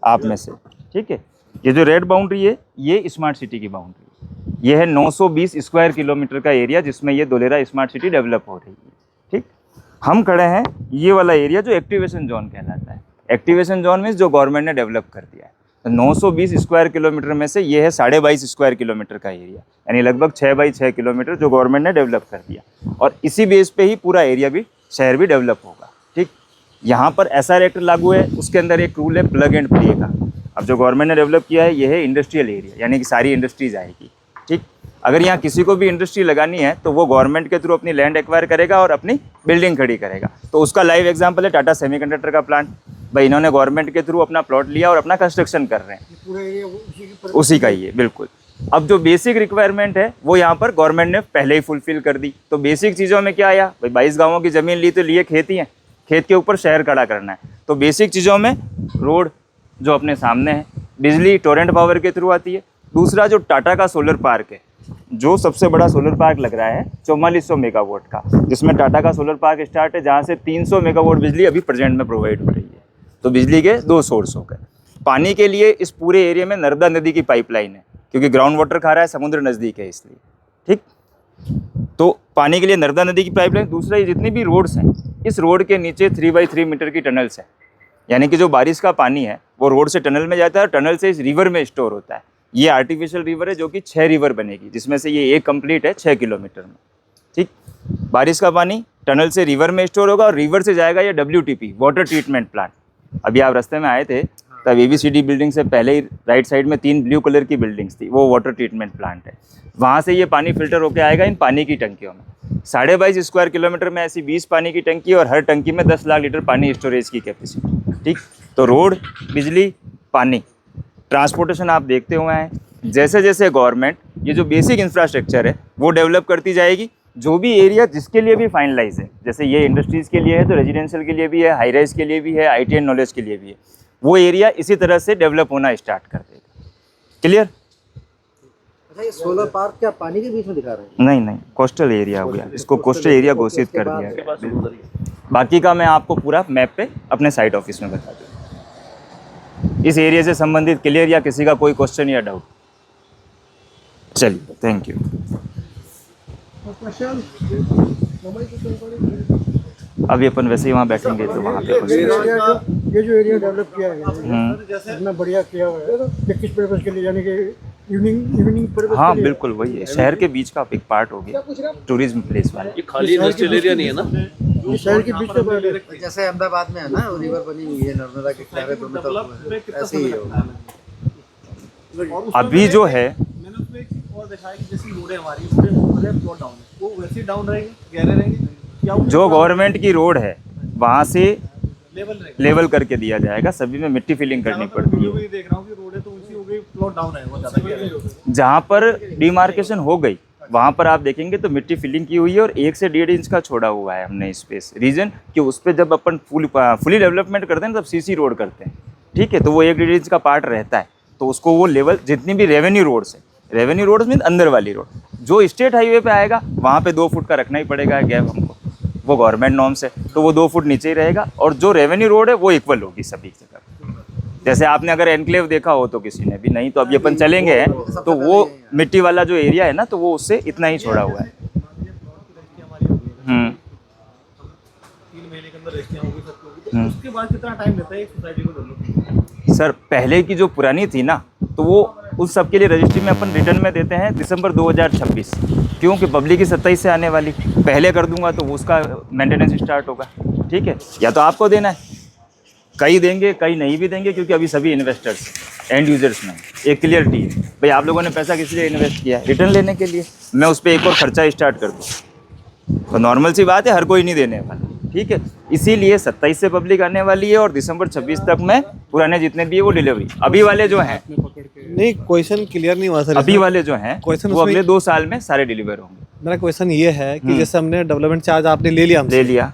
आप में से, ठीक है। ये जो रेड बाउंड्री है ये स्मार्ट सिटी की बाउंड्री है। ये है 920 स्क्वायर किलोमीटर का एरिया जिसमें ये धोलेरा स्मार्ट सिटी डेवलप हो रही है, ठीक। हम खड़े हैं ये वाला एरिया जो एक्टिवेशन जोन कहलाता है। एक्टिवेशन जोन में जो गवर्नमेंट ने डेवलप कर दिया है, तो 920 स्क्वायर किलोमीटर में से ये है 22.5 स्क्वायर किलोमीटर का एरिया, यानी लगभग 6x6 किलोमीटर जो गवर्नमेंट ने डेवलप कर दिया। और इसी बेस पे ही पूरा एरिया भी, शहर भी डेवलप होगा, ठीक। यहाँ पर SR एक्ट लागू है, उसके अंदर एक रूल है प्लग एंड प्ले का। अब जो गवर्नमेंट ने डेवलप किया है ये है इंडस्ट्रियल एरिया, यानी कि सारी इंडस्ट्रीज आएगी, ठीक। अगर यहाँ किसी को भी इंडस्ट्री लगानी है तो वो गवर्नमेंट के थ्रू अपनी लैंड एक्वायर करेगा और अपनी बिल्डिंग खड़ी करेगा। तो उसका लाइव एग्जांपल है टाटा सेमीकंडक्टर का प्लांट। भाई इन्होंने गवर्नमेंट के थ्रू अपना प्लॉट लिया और अपना कंस्ट्रक्शन कर रहे हैं, उसी का ही है बिल्कुल। अब जो बेसिक रिक्वायरमेंट है वो यहाँ पर गवर्नमेंट ने पहले ही फुलफिल कर दी। तो बेसिक चीज़ों में क्या आया, भाई 22 गाँवों की ज़मीन ली तो लिए खेत ही है, खेत के ऊपर शहर खड़ा करना है। तो बेसिक चीज़ों में रोड जो अपने सामने है, बिजली टोरेंट पावर के थ्रू आती है। दूसरा जो टाटा का सोलर पार्क है, जो सबसे बड़ा सोलर पार्क लग रहा है 4400 मेगावाट का, जिसमें टाटा का सोलर पार्क स्टार्ट है, जहाँ से 300 मेगावाट बिजली अभी प्रेजेंट में प्रोवाइड हो रही है। तो बिजली के 2 सोर्स हो गए। पानी के लिए इस पूरे एरिया में नर्मदा नदी की पाइपलाइन है, क्योंकि ग्राउंड वाटर खा रहा है, समुद्र नज़दीक है इसलिए, ठीक। तो पानी के लिए नर्मदा नदी की पाइपलाइन। दूसरा ये जितनी भी रोड्स हैं, इस रोड के नीचे 3x3 मीटर की टनल्स है, यानी कि जो बारिश का पानी है वो रोड से टनल में जाता है और टनल से इस रिवर में स्टोर होता है। ये आर्टिफिशियल रिवर है जो कि 6 रिवर बनेगी, जिसमें से ये एक कंप्लीट है 6 किलोमीटर में, ठीक। बारिश का पानी टनल से रिवर में स्टोर होगा और रिवर से जाएगा ये WTP वाटर ट्रीटमेंट प्लांट। अभी आप रास्ते में आए थे तब ABCD बिल्डिंग से पहले ही राइट साइड में 3 ब्लू कलर की बिल्डिंग्स थी, वो वाटर ट्रीटमेंट प्लांट है। वहाँ से ये पानी फिल्टर होकर आएगा इन पानी की टंकियों में। 22.5 स्क्वायर किलोमीटर में ऐसी 20 पानी की टंकी और हर टंकी में 10 लाख लीटर पानी स्टोरेज की कैपेसिटी, ठीक। तो रोड, बिजली, पानी, ट्रांसपोर्टेशन आप देखते हुए हैं। जैसे जैसे गवर्नमेंट ये जो बेसिक इंफ्रास्ट्रक्चर है वो डेवलप करती जाएगी, जो भी एरिया जिसके लिए भी फाइनलाइज है, जैसे ये इंडस्ट्रीज़ के लिए है तो रेजिडेंशियल के लिए भी है, हाई राइज के लिए भी है, IT एंड नॉलेज के लिए भी है, वो एरिया इसी तरह से डेवलप होना स्टार्ट कर देगा। क्लियर? अच्छा, ये सोलर पार्क क्या पानी के बीच में दिखा रहे हैं? नहीं नहीं, कोस्टल एरिया हो गया, इसको कोस्टल एरिया घोषित कर दिया गया। बाकी का मैं आपको पूरा मैप पे अपने साइट ऑफिस में बता दूँ। इस एरिया से संबंधित क्लियर या किसी का कोई क्वेश्चन या डाउट? चलिए, थैंक यू। अभी अपन वैसे ही वहाँ बैठेंगे तो वहाँ पे ये जो एरिया डेवलप किया है इतना बढ़िया किया हुआ है, किस पर्पस के लिए, यानी कि इवनिंग पर्पस? हाँ बिल्कुल वही है, शहर के बीच का एक पार्ट हो गया, टूरिज्म प्लेस वाला। ये खाली इंडस्ट्रियल एरिया नहीं है ना, ये शहर के बीच में जैसे अहमदाबाद में है ना रिवर बनी हुई है नर्मदा के किनारे दोनों तरफ, ऐसे ही होगा। अभी जो है मैंने उसमें एक चीज़ और देखा है कि जैसी रोड है हमारी, फ्लो डाउन है, वो वैसे ही डाउन रहेंगे, गहरे रहेंगे, या जो गवर्नमेंट की रोड है वहाँ से लेवल रहेगा? लेवल करके दिया जाएगा, सभी में मिट्टी फिलिंग करनी पड़ती वीडियो है। में देख रहा हूँ कि रोड है तो उसी हो गई, फ्लो डाउन है, वो ज़्यादा गहरे हो गए। जहाँ पर डिमार्केशन हो गई वहाँ पर आप देखेंगे तो मिट्टी फिलिंग की हुई है और 1 से 1.5 इंच का छोड़ा हुआ है हमने स्पेस। रीजन कि उस पर जब अपन फुली डेवलपमेंट करते हैं तब CC रोड करते हैं, ठीक है, तो वो 1-1.5 इंच का पार्ट रहता है। तो उसको वो लेवल, जितनी भी रेवेन्यू रोड्स है, रेवेन्यू रोड्स मीन अंदर वाली रोड, जो स्टेट हाईवे पे आएगा वहाँ पे 2 फुट का रखना ही पड़ेगा गैप हमको, वो गवर्नमेंट नॉर्म्स है, तो वो 2 फुट नीचे ही रहेगा। और जो रेवेन्यू रोड है वो इक्वल होगी सभी जगह। जैसे आपने अगर एनक्लेव देखा हो तो किसी ने भी नहीं, तो अभी अपन चलेंगे तो वो मिट्टी वाला जो एरिया है ना, तो वो उससे इतना ही छोड़ा हुआ है। 3 महीने के अंदर रजिस्ट्रियाँ होगी, सबकी होगी, तो उसके बाद कितना टाइम लेता है एक सोसाइटी को डेवलप? सर पहले की जो पुरानी थी ना, तो वो उस सब के लिए रजिस्ट्री में अपन रिटर्न में देते हैं दिसंबर 2026, क्योंकि पब्लिक की 27 से आने वाली, पहले कर दूंगा तो उसका मेंटेनेंस स्टार्ट होगा, ठीक है। या तो आपको देना है, कई देंगे कई नहीं भी देंगे, क्योंकि अभी सभी इन्वेस्टर्स एंड यूजर्स में एक क्लियरिटी है, भाई आप लोगों ने पैसा किस लिए इन्वेस्ट किया है? रिटर्न लेने के लिए। मैं उस पर एक और खर्चा स्टार्ट कर दूँ तो नॉर्मल सी बात है, हर कोई नहीं देने वाला, ठीक है। इसीलिए 27 से पब्लिक आने वाली है और दिसंबर 26 तक में पुराने जितने भी है वो डिलीवरी। अभी वाले जो हैं, नहीं, क्वेश्चन क्लियर नहीं हुआ सर। अभी वाले जो हैं वो अगले 2 साल में सारे डिलीवर होंगे। मेरा क्वेश्चन ये है कि जैसे हमने डेवलपमेंट चार्ज आपने ले लिया हमसे, ले लिया,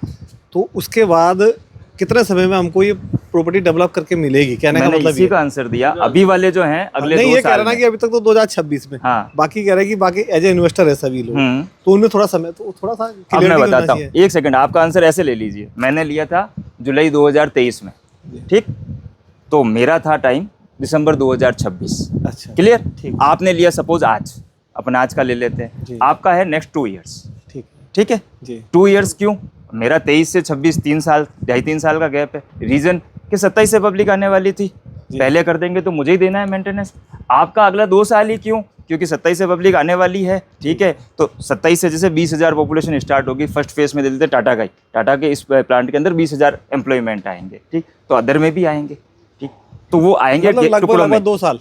तो उसके बाद कितने समय में हमको ये प्रॉपर्टी डेवलप करके मिलेगी? कहने का मैंने मतलब इसी का आंसर दिया। अभी वाले जो हैं अगले 2 नहीं, ये कह साल रहा ना में। कि अभी तक तो 2026 में, हाँ। बाकी कह रहे हैं कि बाकी एज ए इन्वेस्टर है सभी लोग, तो उनमें थोड़ा समय, तो थोड़ा सा अब मैं clarity होना बताता हूँ, चाहिए। 1 सेकंड, आपका आंसर ऐसे ले लीजिए। मैंने लिया था जुलाई 2023 में, ठीक, तो मेरा था टाइम दिसंबर 2026। अच्छा, क्लियर? ठीक। आपने लिया सपोज आज, अपन आज का ले लेते हैं, आपका है नेक्स्ट 2 ईयर्स, ठीक ठीक है जी। 2 ईयर्स क्यों? मेरा 23 से 26 3 साल, 2.5-3 साल का गैप है। रीजन कि 27 से पब्लिक आने वाली थी, पहले कर देंगे तो मुझे ही देना है मेंटेनेंस। आपका अगला 2 साल ही क्यों? क्योंकि 27 से पब्लिक आने वाली है, ठीक है। तो 27 से जैसे 20,000 पॉपुलेशन स्टार्ट होगी, फर्स्ट फेज में दे देते टाटा का ही, टाटा के इस प्लांट के अंदर 20,000 एम्प्लॉयमेंट आएंगे, ठीक, तो अदर में भी आएंगे, ठीक, तो वो आएंगे मतलब टुकड़ों में। 2 साल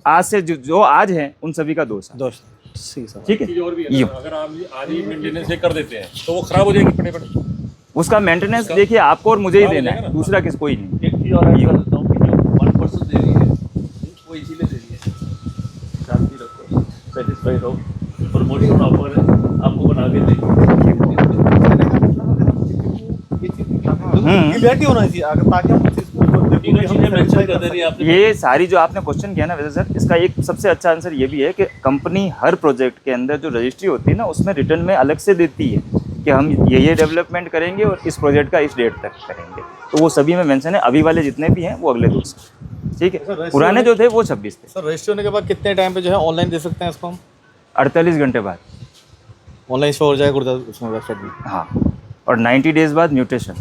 आज से जो आज हैं उन सभी का 2 साल। ठीक है। ये अगर आप आज ही मेंटेनेंस कर देते हैं तो वो खराब हो जाएगी फटाफट। उसका मेंटेनेंस देखिए आपको और मुझे ही देना है, दूसरा किस कोई नहीं। एक चीज़ और ऐड कर देता हूँ कि जो 1% दे रही है वो इसीलिए दे रही है, शांति रखो, सेटिस्फाई रहो, प्रमोशन ऑफर है आपको बना के देंगे। क्लियरिटी होना चाहिए ताकि हम तीनों चीज़ें मेंशन कर दे रही है आपने। ये सारी जो आपने क्वेश्चन किया ना वैसे सर, इसका एक सबसे अच्छा आंसर ये भी है कि कंपनी हर प्रोजेक्ट के अंदर जो रजिस्ट्री होती है ना उसमें रिटर्न में अलग से देती है कि हम ये डेवलपमेंट करेंगे और इस प्रोजेक्ट का इस डेट तक करेंगे, तो वो सभी में मेंशन है। अभी वाले जितने भी हैं वो अगले 2 साल, ठीक है। पुराने जो थे वो 26 थे। सर रजिस्टर होने के बाद कितने टाइम पे जो है ऑनलाइन दे सकते हैं इसको हम? 48 घंटे बाद ऑनलाइन शो हो जाएगा उसमें वेबसाइट में। हाँ, और 90 डेज बाद म्यूटेशन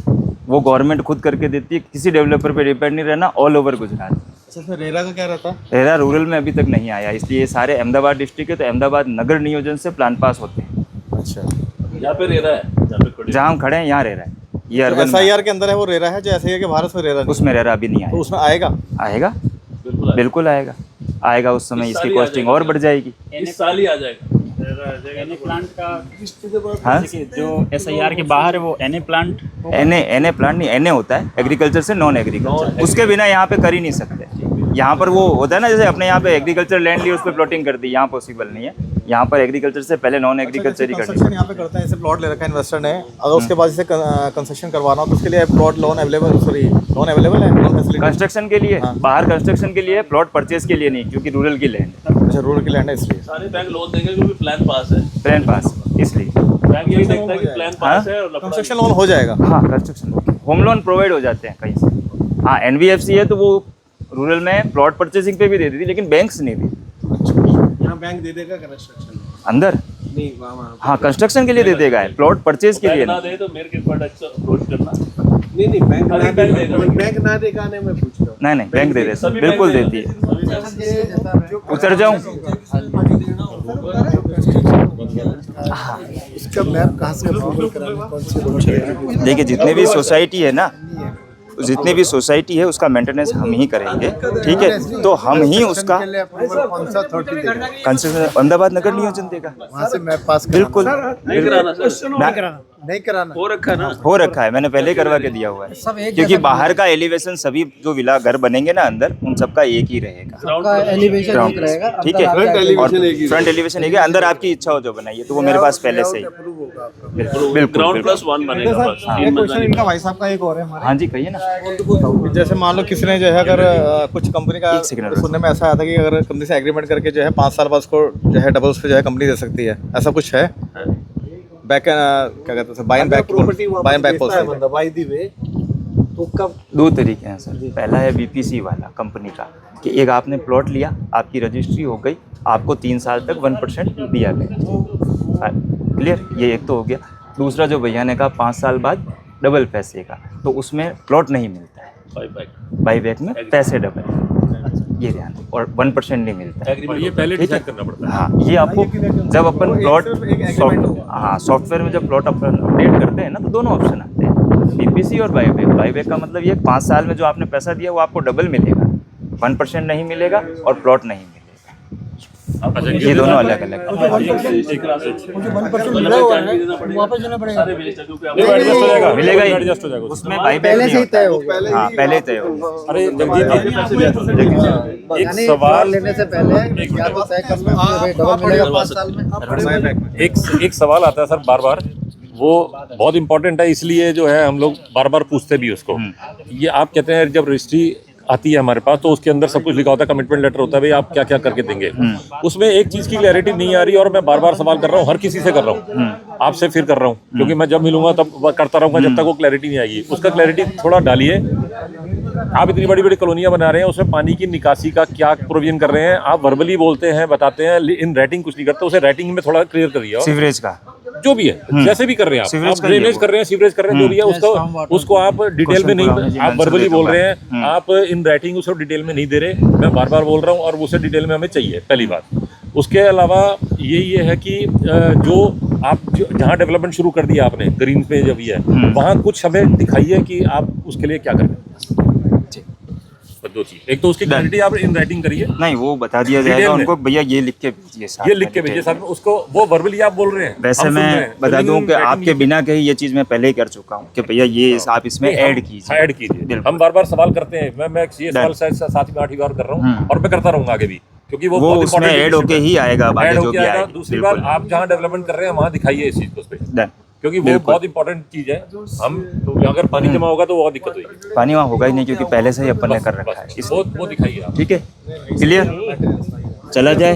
वो गवर्नमेंट खुद करके देती है, किसी डेवलपर पे डिपेंड नहीं रहना, ऑल ओवर गुजरात। अच्छा सर रेरा का क्या रहता है? रेरा रूरल में अभी तक नहीं आया, इसलिए ये सारे अहमदाबाद डिस्ट्रिक्ट है तो अहमदाबाद नगर नियोजन से प्लान पास होते हैं। अच्छा, यहाँ पे रेरा है, जहाँ हम खड़े हैं यहाँ रेरा है, ये अर्बन SIR के अंदर है वो रेरा है, जो SIR के भारत में रेरा नहीं। उसमें रेरा अभी नहीं आया। तो उसमें आएगा? आएगा, बिल्कुल आएगा, आएगा। उस समय इसकी कॉस्टिंग और बढ़ जाएगी। इस साल ही आ जाएगा। प्लांट का हाँ, जो SIR के बाहर है वो NA प्लांट, NA प्लांट नहीं, NA होता है एग्रीकल्चर से नॉन एग्रीकल्चर, उसके बिना यहाँ पे कर ही नहीं सकते। यहाँ पर वो होता है ना जैसे अपने यहाँ पे एग्रीकल्चर लैंड ली उस पर प्लॉटिंग कर दी, यहाँ पॉसिबल नहीं है। यहाँ पर एग्रीकल्चर से पहले नॉन एग्रीकल्चर ही करनी है। यहाँ पे करते हैं, जैसे प्लॉट ले रखा है इन्वेस्टर ने, अगर उसके बाद इसे कंस्ट्रक्शन करवाना हो तो उसके लिए प्लॉट लोन अवेलेबल है, लोन फैसिलिटी कंस्ट्रक्शन के लिए, बाहर कंस्ट्रक्शन के लिए, प्लॉट परचेज के लिए नहीं, क्योंकि रूरल की लैंड है। अच्छा, रूरल की लैंड है इसलिए सारे बैंक लोन देंगे क्योंकि प्लान पास है। प्लान पास इसलिए बैंक ये देखता है कि प्लान पास है और कंस्ट्रक्शन लोन हो जाएगा। हाँ, कंस्ट्रक्शन होम लोन प्रोवाइड हो जाते हैं कहीं से। हाँ, NBFC है तो वो रूरल में प्लॉट परचेसिंग पे भी दे दी थी, लेकिन बैंक्स नहीं दी। यहाँ बैंक दे देगा कंस्ट्रक्शन अंदर नहीं, हाँ, कंस्ट्रक्शन के लिए दे देगा, प्लॉट परचेज के लिए ना दे तो मेरे के प्रोडक्ट अप्रोच करना। नहीं बैंक अभी बैंक देगा। बैंक ना देगा नहीं, मैं पूछ रहा हूँ। नहीं बैंक दे देती, सभी बिल्कुल बैंक देती है। उतर जाऊं? इसका मैप कहाँ से अप्रूवल कराना, कौन सी रोड? देखिए जितने भी सोसाइटी है ना, जितनी भी सोसाइटी है उसका मेंटेनेंस हम ही करेंगे, ठीक है। तो हम ही उसका कौन सा अथॉरिटी देगा? कंस्ट्रक्शन अहमदाबाद नगर नियोजन देगा, वहाँ से मैप पास बिल्कुल। नहीं कराना सर, नहीं कराना, हो रखा है ना, हो रखा है, मैंने पहले करवा के दिया हुआ है। क्योंकि बाहर का एलिवेशन सभी जो विला घर बनेंगे ना अंदर, उन सबका एक ही रहेगा, एलिवेशन Ground एक रहेगा, ठीक है। अंदर आपका और फ्रंट एलिवेशन एक है, अंदर आपकी इच्छा हो जो बनाइए, तो वो मेरे पास पहले से ही बिल्कुल ग्राउंड +1 बनेगा बस। ये क्वेश्चन इनका भाई साहब का एक और है हमारा। हाँ जी, कहिए ना। जैसे मान लो किसी ने जो है अगर कुछ कंपनी का एक सेकंड सुनने में ऐसा आया था कि अगर कंपनी से एग्रीमेंट करके जो है 5 साल बाद उसको जो है डबल उस पे जो है कंपनी दे सकती है, ऐसा कुछ है? बैक क्या कहते हैं, buy and back policy by the way, तो कब? 2 तरीके हैं सर। पहला है BPC वाला कंपनी का, कि एक आपने प्लॉट लिया, आपकी रजिस्ट्री हो गई, आपको 3 साल तक 1% दिया गया, क्लियर, ये एक तो हो गया। दूसरा जो भैया ने कहा 5 साल बाद डबल पैसे का, तो उसमें प्लॉट नहीं मिलता है, बाई बैक में पैसे डबल, ये ध्यान, और 1% नहीं मिलता है। ये पहले डिसाइड करना पड़ता है। हाँ, ये आपको जब अपन प्लॉट सॉफ्टवेयर में जब प्लॉट अपन अपडेट करते हैं ना, तो दोनों ऑप्शन आते हैं, BPC और बाईबैक। बाईबैक का मतलब ये 5 साल में जो आपने पैसा दिया वो आपको डबल मिलेगा, 1% नहीं मिलेगा और प्लॉट नहीं मिलेगा। ये दोनों अलग अलग मुझे 1% मिला हुआ है, वापस देना पड़ेगा। मिलेगा ही, एडजस्ट हो जाएगा उसमें बाईबैक पहले नहीं से ही होता तय है। हो गया। हाँ, पहले ही तय हो गया। अरे जगदीप यानी सवाल लेने से पहले या तो तय करना है डबल मिलेगा 5 साल में। एक सवाल आता है सर बार बार, वो बहुत इंपॉर्टेंट है, इसलिए जो है हम लोग बार बार पूछते भी उसको। ये आप कहते हैं जब रजिस्ट्री आती है हमारे पास तो उसके अंदर सब कुछ लिखा होता है, कमिटमेंट लेटर होता है, भाई आप क्या क्या करके देंगे। उसमें एक चीज की क्लैरिटी नहीं आ रही और मैं बार बार सवाल कर रहा हूँ, हर किसी से कर रहा हूँ, आपसे फिर कर रहा हूँ, क्योंकि मैं जब मिलूंगा तब करता रहूंगा जब तक वो क्लैरिटी नहीं आएगी। उसका क्लैरिटी थोड़ा डालिए। आप इतनी बड़ी बड़ी कॉलोनियां बना रहे हैं, उसमें पानी की निकासी का क्या प्रोविजन कर रहे हैं? आप वर्बली बोलते हैं, बताते हैं, इन राइटिंग कुछ नहीं करते। उसे राइटिंग में थोड़ा क्लियर करिए। सीवरेज का जो भी है, जैसे भी कर रहे हैं आप ड्रेनेज कर रहे हैं, सीवरेज कर रहे हैं, जो भी है उसको आप डिटेल में नहीं, आप वर्बली बोल रहे हैं, आप इन राइटिंग उसको डिटेल में नहीं दे रहे। मैं बार बार बोल रहा हूँ और उसे डिटेल में हमें चाहिए, पहली बात। उसके अलावा ये है कि जो आप जहाँ डेवलपमेंट शुरू कर दिया आपने, ग्रीन पे जब ये है, वहाँ कुछ हमें दिखाइए कि आप उसके लिए क्या कर रहे हैं। पर दो चीज, एक तो उसकी क्वालिटी आप इन राइटिंग करिए, नहीं वो बता दिया डिटेल जाएगा में। उनको, भैया ये लिख के भेजिए साथ ये में लिख के भेजिए डिटेल सर, उसको वो वर्बली आप बोल रहे हैं, वैसे हम सुन रहे मैं हैं। बता दूं कि Writing आपके बिना कही ये चीज मैं पहले ही कर चुका हूँ कि भैया ये आप इसमें नहीं, हम- ऐड कीजिए। हाँ, ऐड कीजिए। बिल्कुल। हम बार बार सवाल करते हैं, मैं ये सवाल Done। शायद 7वीं 8वीं बार कर रहा हूँ और मैं करता रहूंगा आगे भी, क्योंकि वो वो बहुत उसमें important ऐड issue होके है। ही आएगा अब आगे ऐड जो होके भी आएगा। आएगा। दूसरी बात, बिल्कुल। आप जहाँ डेवलपमेंट कर रहे हैं वहाँ दिखाइए इस चीज को स्पेशल, Done। क्योंकि वो बिल्कुल। बहुत इंपॉर्टेंट चीज है। हम तो अगर पानी जमा होगा तो वो दिक्कत होगी, पानी वहाँ होगा ही नहीं क्योंकि पहले से ही अपन ने कर रखा है, बस इसलिए वो दिखाइए आप। ठीक है, क्लियर चला जाए।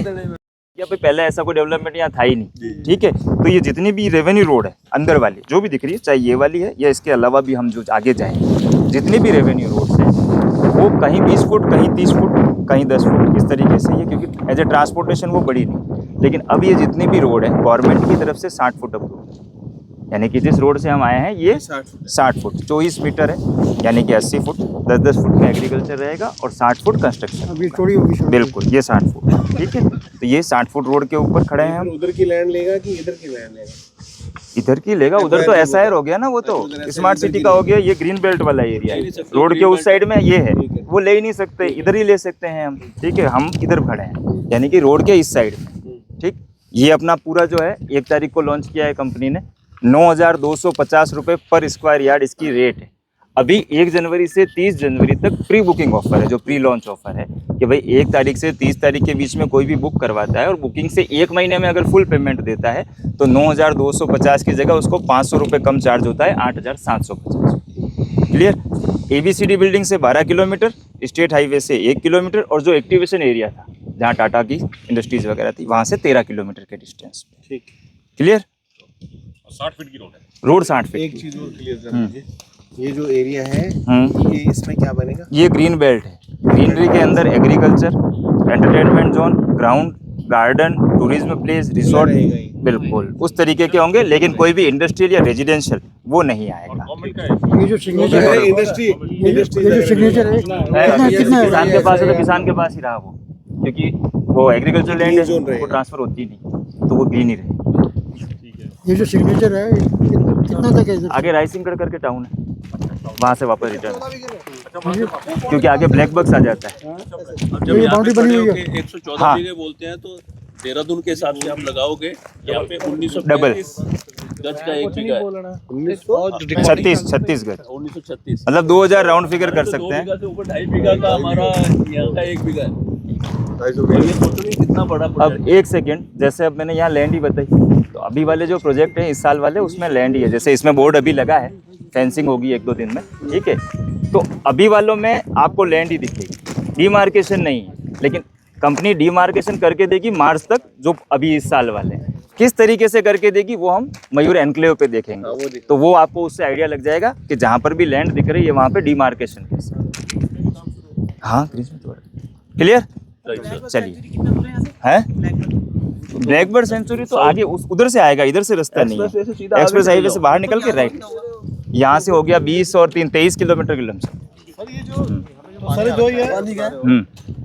या भाई पहले ऐसा कोई डेवलपमेंट यहाँ था ही नहीं, ठीक है। तो ये जितनी भी रेवेन्यू रोड है अंदर वाली जो भी दिख रही है, चाहे ये वाली है या इसके अलावा भी हम जो आगे जाएंगे, जितनी भी रेवेन्यू रोड्स है वो कहीं 20 फुट, कहीं 30 फुट, कहीं 10 फुट, इस तरीके से ये, क्योंकि एज ए ट्रांसपोर्टेशन वो बड़ी नहीं। लेकिन अब ये जितनी भी रोड है गवर्नमेंट की तरफ से 60 फुट अप्रूव, यानी कि जिस रोड से हम आए हैं ये 60 फुट 24 मीटर है, यानी कि 80 फुट 10-10 फुट में एग्रीकल्चर रहेगा और 60 फुट कंस्ट्रक्शन। अभी चौड़ी होगी सड़क। बिल्कुल, ये 60 फुट, ठीक है। तो ये 60 फुट रोड के ऊपर खड़े हैं हम। उधर की लैंड लेगा कि इधर की लैंड लेगा? इधर की लेगा, उधर तो SIR हो गया ना, वो तो स्मार्ट सिटी का हो गया। ये ग्रीन बेल्ट वाला एरिया है, रोड के उस साइड में ये है, वो ले ही नहीं सकते, इधर ही ले सकते हैं हम, ठीक है। हम इधर खड़े हैं यानी कि रोड के इस साइड में, ठीक। ये अपना पूरा जो है 1 तारीख को लॉन्च किया है कंपनी ने, 9,250 रुपये पर स्क्वायर यार्ड इसकी रेट है। अभी 1 जनवरी से 30 जनवरी तक प्री बुकिंग ऑफर है, जो प्री लॉन्च ऑफर है कि भाई 1 तारीख से 30 तारीख के बीच में कोई भी बुक करवाता है और बुकिंग से 1 महीने में अगर फुल पेमेंट देता है तो 9,250 की जगह उसको 500 रुपये कम चार्ज होता है, 8,750। क्लियर। ABCD बिल्डिंग से 12 किलोमीटर, स्टेट हाईवे से 1 किलोमीटर, और जो एक्टिवेशन एरिया था जहाँ टाटा की इंडस्ट्रीज वगैरह थी वहाँ से 13 किलोमीटर के डिस्टेंस पे। ठीक। क्लियर। 60 फीट की रोड है, रोड 60 फीट। एक चीज और क्लियर कर दीजिए, ये जो एरिया है हम्म। ये इसमें क्या बनेगा? ये ग्रीन बेल्ट है, ग्रीनरी के अंदर agriculture, entertainment zone, ground, garden, tourism place, resort, रहेगा ही। बिल्कुल उस तरीके के होंगे, लेकिन कोई भी इंडस्ट्रियल या रेजिडेंशियल वो नहीं आएगा। गवर्नमेंट का है। ये जो सिग्नेचर है, इंडस्ट्री ये जो सिग्नेचर है कितना कितना किसान के पास है तो किसान के पास ही रहा वो, क्योंकि वो एग्रीकल्चर लैंड Green zone है, वो ट्रांसफर होती ही नहीं, तो वो ग्रीन ही रहे। ये जो सिग्नेचर है कितना तक है इधर? आगे रायसिंगगढ़ करके टाउन है, वहाँ से वापस रिटर्न, क्योंकि आगे ब्लैक बक्स आ जाता है। अब ये जब यहाँ बाउंड्री पे बनी खड़े हुई होके है। 114 हाँ। बीघे बोलते हैं तो देहरादून के हिसाब से आप लगाओगे, यहाँ पे 1935 डबल। गज का 1 बीघा है, 36 गज, 1936 मतलब 2000 राउंड फिगर कर तो 2 सकते हैं। बीघा से ऊपर 2.5 बीघा का हमारा यहाँ का 1 बीघा है। ये सोचो नहीं कितना बड़ा अब प्रोजेक्ट। एक सेकेंड, जैसे अब मैंने यहाँ लैंड ही बताई, तो अभी वाले जो प्रोजेक्ट हैं इस साल वाले उसमें लैंड ही है। जैसे इसमें बोर्ड अभी लगा है, फेंसिंग होगी 1-2 दिन में, ठीक है। तो अभी वालों में आपको लैंड ही दिखेगी, डीमार्केशन नहीं है। लेकिन कंपनी डीमार्केशन करके देगी मार्च तक, जो अभी इस साल वाले हैं। किस तरीके से करके देगी वो हम मयूर एनक्लेव पे देखेंगे, तो वो आपको उससे आइडिया लग जाएगा कि जहाँ पर भी लैंड दिख रही है वहाँ पे डीमार्केशन कैसे। हाँ क्लियर, चलिए। है ब्लैक बर्ड सेंचुरी तो आगे उधर से आएगा, इधर से रास्ता नहीं है। एक्सप्रेस हाईवे से बाहर निकल के राइट, यहाँ से हो गया 20 और 3 23 किलोमीटर की लमसम। सारे जो ये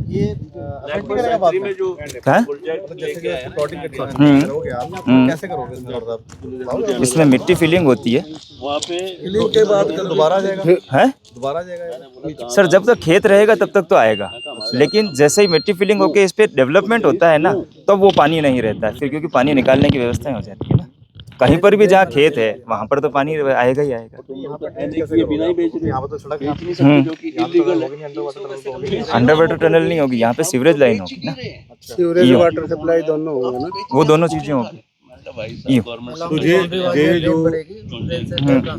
ये सेंचुरी में जो है? प्रोजेक्ट लेके आए हैं, करोगे आप कैसे करोगे मतलब? इसमें मिट्टी फिलिंग होती है वहाँ पे फिलिंग के बाद दोबारा आ जाएगा? है दोबारा आ जाएगा? सर, जब तक खेत रहेगा तब तक तो आएगा, लेकिन जैसे ही मिट्टी फिलिंग होके इस पे डेवलपमेंट होता है ना, तब वो पानी नहीं रहता है फिर, क्योंकि पानी निकालने की व्यवस्था हो जाती है ना। कहीं पर भी जहाँ खेत है वहाँ पर तो पानी आएगा ही आएगा। ये बिना ही बेच रहे यहाँ पर तो सड़क बेच नहीं सकते, जो कि illegal है। अंडर वाटर टनल नहीं होगी, यहाँ पे सीवरेज लाइन होगी ना, सीवरेज वाटर सप्लाई दोनों होगा ना। वो दोनों चीजें होगी। ये तो ये जो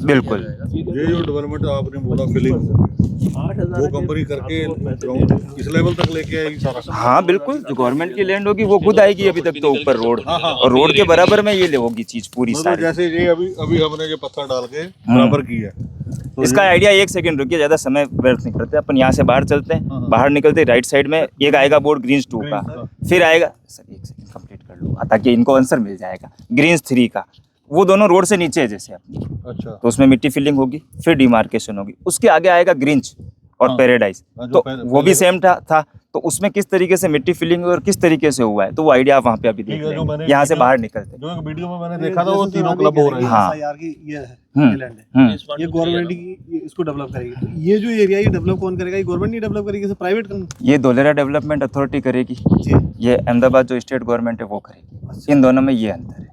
बिल्कुल ये जो डेवलपमेंट आपने बोला फिलिंग, वो कंपनी करके ग्राउंड इस लेवल तक लेके आएगी सारा? हाँ बिल्कुल, जो गवर्नमेंट की लैंड होगी वो खुद आएगी अभी तक तो ऊपर रोड, और रोड के बराबर में ये होगी चीज पूरी मतलब सारी। जैसे ये अभी हमने जो पत्थर डाल के बराबर की है, इसका आइडिया, 1 सेकंड रुकिए, ज्यादा समय व्यर्थ नहीं करते अपन। यहाँ से बाहर चलते हैं, बाहर निकलते राइट साइड में एक आएगा बोर्ड ग्रीन्स 2 का, फिर आएगा, सर 1 सेकंड कंप्लीट कर लो ताकि इनको आंसर मिल जाएगा, ग्रीन्स 3 का। वो दोनों रोड से नीचे है जैसे अपनी, अच्छा, तो उसमें मिट्टी फिलिंग होगी, फिर डिमार्केशन होगी। उसके आगे आएगा ग्रीन्च और पैराडाइज, तो वो भी सेम था। तो उसमें किस तरीके से मिट्टी फिलिंग और किस तरीके से हुआ है, तो वो आइडिया आप वहाँ पे अभी देख लेंगे यहाँ से बाहर निकलते। जो एक वीडियो में मैंने देखा था वो तीनों क्लब हो रहे हैं। हाँ। SIR की ये है, ये लैंड है, ये गवर्नमेंट की इसको डेवलप करेगी। तो ये जो एरिया ये डेवलप कौन करेगा? ये गवर्नमेंट नहीं डेवलप करेगी, प्राइवेट ये धोलेरा डेवलपमेंट अथॉरिटी करेगी, ये अहमदाबाद जो स्टेट गवर्नमेंट है वो करेगी। इन दोनों में ये अंतर है,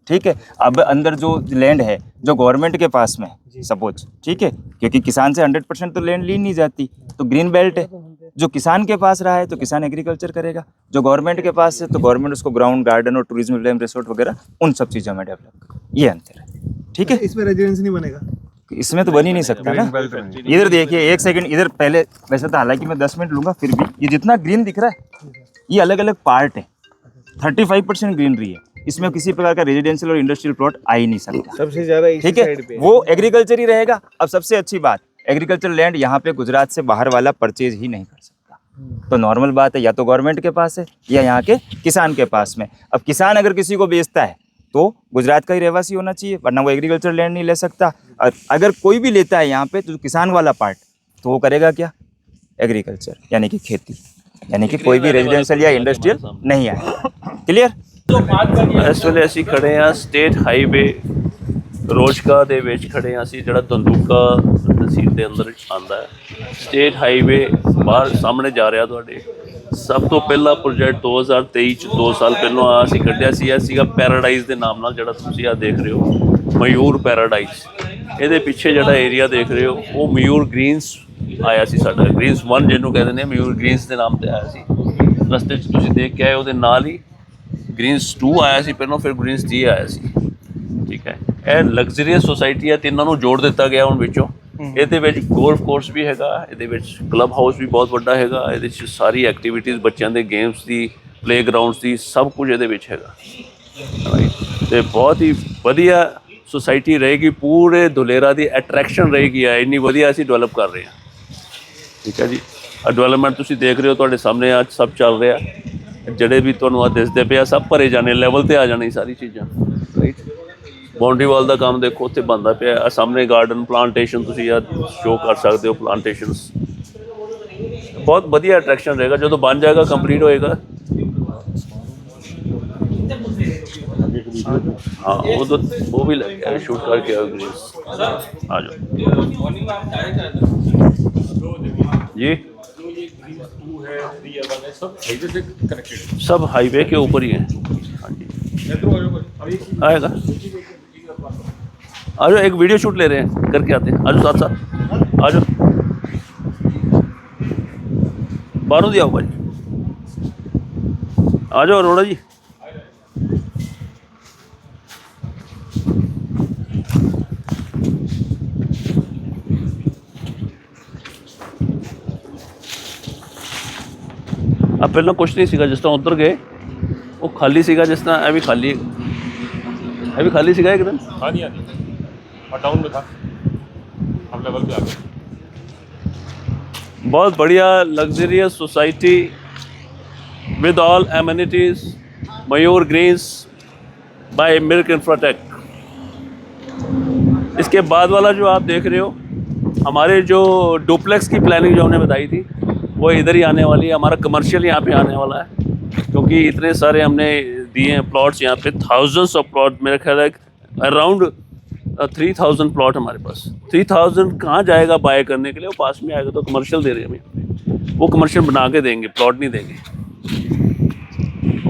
ठीक है। अब अंदर जो लैंड है जो गवर्नमेंट के पास में सपोज, ठीक है, क्योंकि किसान से 100% तो लैंड ली नहीं जाती, तो ग्रीन बेल्ट है। जो किसान के पास रहा है तो किसान एग्रीकल्चर करेगा, जो गवर्नमेंट के पास है तो गवर्नमेंट उसको ग्राउंड गार्डन और टूरिज्म रिसोर्ट वगैरह उन सब चीज़ों में डेवलप करेगा। ये अंतर है, ठीक है। इसमें रेजिडेंस नहीं बनेगा, इसमें तो बन ही नहीं सकता ना। इधर देखिए एक सेकंड, इधर पहले वैसे तो हालांकि मैं 10 मिनट लूंगा, फिर भी ये जितना ग्रीन दिख रहा है ये अलग अलग पार्ट है। 35% ग्रीनरी है, इसमें किसी प्रकार का रेजिडेंशियल और इंडस्ट्रियल प्लॉट आ ही नहीं सकता। सबसे ज्यादा ठीक है, वो एग्रीकल्चर ही रहेगा। अब सबसे अच्छी बात, एग्रीकल्चर लैंड यहाँ पे गुजरात से बाहर वाला परचेज ही नहीं कर सकता। तो नॉर्मल बात है, या तो गवर्नमेंट के पास है या यहाँ के किसान के पास में। अब किसान अगर किसी को बेचता है तो गुजरात का ही रहवासी होना चाहिए, वरना वो एग्रीकल्चर लैंड नहीं ले सकता। और अगर कोई भी लेता है यहाँ पे तो किसान वाला पार्ट, तो वो करेगा क्या? एग्रीकल्चर यानी कि खेती, यानी कि कोई भी रेजिडेंशियल या इंडस्ट्रियल नहीं आएगा। क्लियर? ਇਸ ਵੇਲੇ ਅਸੀਂ ਖੜੇ ਹਾਂ ਸਟੇਟ ਹਾਈਵੇ ਰੋਜ਼ਗਾ ਦੇ ਵਿੱਚ ਖੜੇ ਹਾਂ ਅਸੀਂ, ਜਿਹੜਾ ਧੰਦੂਕਾ ਤਹਿਸੀਲ ਦੇ ਅੰਦਰ ਆਉਂਦਾ ਹੈ। ਸਟੇਟ ਹਾਈਵੇ ਬਾਹਰ ਸਾਹਮਣੇ ਜਾ ਰਿਹਾ ਤੁਹਾਡੇ। ਸਭ ਤੋਂ ਪਹਿਲਾ ਪ੍ਰੋਜੈਕਟ 2023 ਚ 2 ਸਾਲ ਪਹਿਲਾਂ ਅਸੀਂ ਕੱਢਿਆ ਸੀ, ਇਹ ਸੀਗਾ ਪੈਰਾਡਾਈਜ਼ ਦੇ ਨਾਮ ਨਾਲ, ਜਿਹੜਾ ਤੁਸੀਂ ਆ ਦੇਖ ਰਹੇ ਹੋ ਮਯੂਰ ਪੈਰਾਡਾਈਜ਼। ਇਹਦੇ ਪਿੱਛੇ ਜਿਹੜਾ ਏਰੀਆ ਦੇਖ ਰਹੇ ਹੋ ਉਹ ਮਯੂਰ ਗ੍ਰੀਨਸ ਆਇਆ ਸੀ ਸਾਡਾ, ਗ੍ਰੀਨਸ 1 ਜਿਹਨੂੰ ਕਹਿੰਦੇ ਨੇ, ਮਯੂਰ ਗ੍ਰੀਨਸ ਦੇ ਨਾਮ ਤੇ ਆਇਆ ਸੀ। ਰਸਤੇ 'ਚ ਤੁਸੀਂ ਦੇਖ ਕੇ ਆਏ, ਉਹਦੇ ਨਾਲ ਹੀ ਗ੍ਰੀਨਸ 2 ਆਇਆ ਸੀ ਪਹਿਲਾਂ, ਫਿਰ ਗ੍ਰੀਨਸ 3 ਆਇਆ ਸੀ। ਠੀਕ ਹੈ, ਇਹ ਲਗਜ਼ਰੀਅਸ ਸੁਸਾਇਟੀ ਹੈ, ਤਿੰਨਾਂ ਨੂੰ ਜੋੜ ਦਿੱਤਾ ਗਿਆ ਹੁਣ ਵਿੱਚੋਂ। ਇਹਦੇ ਵਿੱਚ ਗੋਲਫ ਕੋਰਸ ਵੀ ਹੈਗਾ, ਇਹਦੇ ਵਿੱਚ ਕਲੱਬ ਹਾਊਸ ਵੀ ਬਹੁਤ ਵੱਡਾ ਹੈਗਾ, ਇਹਦੇ 'ਚ ਸਾਰੀ ਐਕਟੀਵਿਟੀਜ਼ ਬੱਚਿਆਂ ਦੇ ਗੇਮਸ ਦੀ, ਪਲੇਗਰਾਊਂਡਸ ਦੀ, ਸਭ ਕੁਝ ਇਹਦੇ ਵਿੱਚ ਹੈਗਾ। ਅਤੇ ਬਹੁਤ ਹੀ ਵਧੀਆ ਸੁਸਾਇਟੀ ਰਹੇਗੀ, ਪੂਰੇ ਧੁਲੇਰਾ ਦੀ ਅਟਰੈਕਸ਼ਨ ਰਹੇਗੀ। ਇੰਨੀ ਵਧੀਆ ਅਸੀਂ ਡਿਵੈਲਪ ਕਰ ਰਹੇ ਹਾਂ। ਠੀਕ ਹੈ ਜੀ, ਡਿਵੈਲਪਮੈਂਟ ਤੁਸੀਂ ਦੇਖ ਰਹੇ ਹੋ, ਤੁਹਾਡੇ ਸਾਹਮਣੇ ਅੱਜ ਸਭ ਚੱਲ ਰਿਹਾ। ਜਿਹੜੇ ਵੀ ਤੁਹਾਨੂੰ ਆ ਦਿਸਦੇ ਪਿਆ ਸਭ ਭਰੇ ਜਾਣੇ, ਲੈਵਲ ਤੇ ਆ ਜਾਣੀ ਸਾਰੀ ਚੀਜ਼ਾਂ। ਰਾਈਟ, ਬਾਉਂਡਰੀ ਵਾਲ ਦਾ ਕੰਮ ਦੇਖੋ ਉੱਥੇ ਬਣਦਾ ਪਿਆ। ਆ ਸਾਹਮਣੇ ਗਾਰਡਨ ਪਲਾਂਟੇਸ਼ਨ ਤੁਸੀਂ ਆ ਸ਼ੋਅ ਕਰ ਸਕਦੇ ਹੋ, ਪਲਾਂਟੇਸ਼ਨਸ। ਬਹੁਤ ਵਧੀਆ ਅਟਰੈਕਸ਼ਨ ਰਹੇਗਾ ਜਦੋਂ ਬਣ ਜਾਏਗਾ, ਕੰਪਲੀਟ ਹੋਏਗਾ। हाँ, वो भी लग गया, शूट करके आओ ग्रीस। आ जाओ जी, सब हाईवे के ऊपर ही है। हाँ जी, आएगा। आ जाओ, एक वीडियो शूट ले रहे हैं, करके आते हैं। आ जाओ साथ साथ, आ जाओ। बारों दिया होगा जी, आ जाओ अरोड़ा जी। अब पहले कुछ नहीं सीगा, जिस तरह उधर गए वो खाली सीगा, जिस तरह अभी खाली सीगा एकदम। हाँ जी, हाँ जी, और डाउन में था, हम लेवल पे आ गए। बहुत बढ़िया luxurious society with all amenities, Mayur greens by milk infratech. इसके बाद वाला जो आप देख रहे हो, हमारे जो डुप्लेक्स की प्लानिंग जो हमने बताई थी वो इधर ही आने वाली है। हमारा कमर्शियल यहाँ पे आने वाला है, क्योंकि इतने सारे हमने दिए हैं प्लॉट्स यहाँ पे, थाउजेंड्स ऑफ प्लॉट। मेरा ख्याल है अराउंड 3000 प्लॉट हमारे पास। 3000 कहाँ जाएगा बाय करने के लिए? वो पास में आएगा तो कमर्शियल दे रहे हैं हमें, वो कमर्शियल बना के देंगे, प्लॉट नहीं देंगे।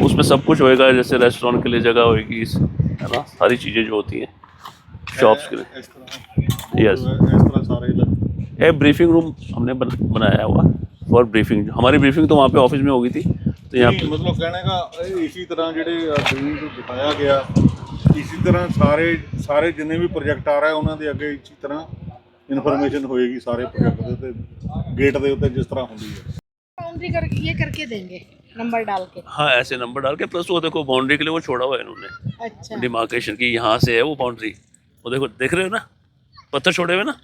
उसमें सब कुछ होएगा, जैसे रेस्टोरेंट के लिए जगह होएगी, है ना, सारी चीज़ें जो होती हैं शॉप्स के लिए। यस, ये ब्रीफिंग रूम हमने बनाया हुआ फॉर ब्रीफिंग। हमारी ब्रीफिंग तो वहाँ पे ऑफिस में हो गई थी, तो यहाँ पे मतलब कहने का इसी तरह ਜਿਹੜੇ ड्रीम ਦਿਖਾਇਆ ਗਿਆ, ਇਸੇ ਤਰ੍ਹਾਂ ਸਾਰੇ ਜਿੰਨੇ ਵੀ ਪ੍ਰੋਜੈਕਟ ਆ ਰਹੇ ਉਹਨਾਂ ਦੇ ਅੱਗੇ ਇਸੇ ਤਰ੍ਹਾਂ ਇਨਫੋਰਮੇਸ਼ਨ ਹੋਏਗੀ ਸਾਰੇ ਪ੍ਰੋਜੈਕਟ ਦੇ ਉੱਤੇ, ਗੇਟ ਦੇ ਉੱਤੇ जिस तरह ਹੁੰਦੀ है। बाउंड्री कर ये करके देंगे नंबर डाल के। हाँ, ऐसे नंबर डाल के, प्लस वो देखो बाउंड्री के लिए वो छोड़ा हुआ है इन्होंने। अच्छा, डिमार्केशन की यहाँ से है वो बाउंड्री, वो देखो, देख रहे हो ना, पत्थर छोड़े हुए ना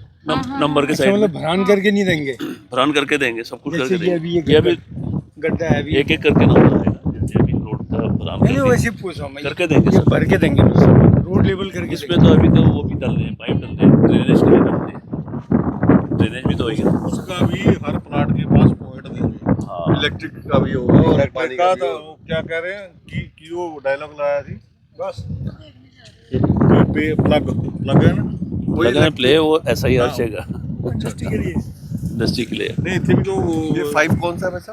नंबर के साइड। मतलब भरान करके नहीं देंगे, भरान करके देंगे, सब कुछ करके देंगे। ये अभी गड्ढा है, अभी एक एक करके ना रोड का भरान नहीं, वैसे पूछ रहा हूं मैं, करके देंगे, सब भर के देंगे रोड लेवल करके। इसमें तो अभी तो वो भी डल रहे हैं, पाइप डल रहे हैं, ड्रेनेज के लिए डल रहे हैं, ड्रेनेज भी तो होगी। उसका भी हर प्लाट के पास पॉइंट देंगे। हाँ, इलेक्ट्रिक का भी होगा और इलेक्ट्रिक पानी का का भी तो होगा। क्या कह रहे हैं कि वो डायलॉग लाया थी बस पे प्लग प्लग है ना वही लगा है प्ले वो ऐसा ही हर हाँ। जगह इंडस्ट्री के लिए इंडस्ट्री के लिए। नहीं थे भी तो ये 5 कौन सा है वैसा?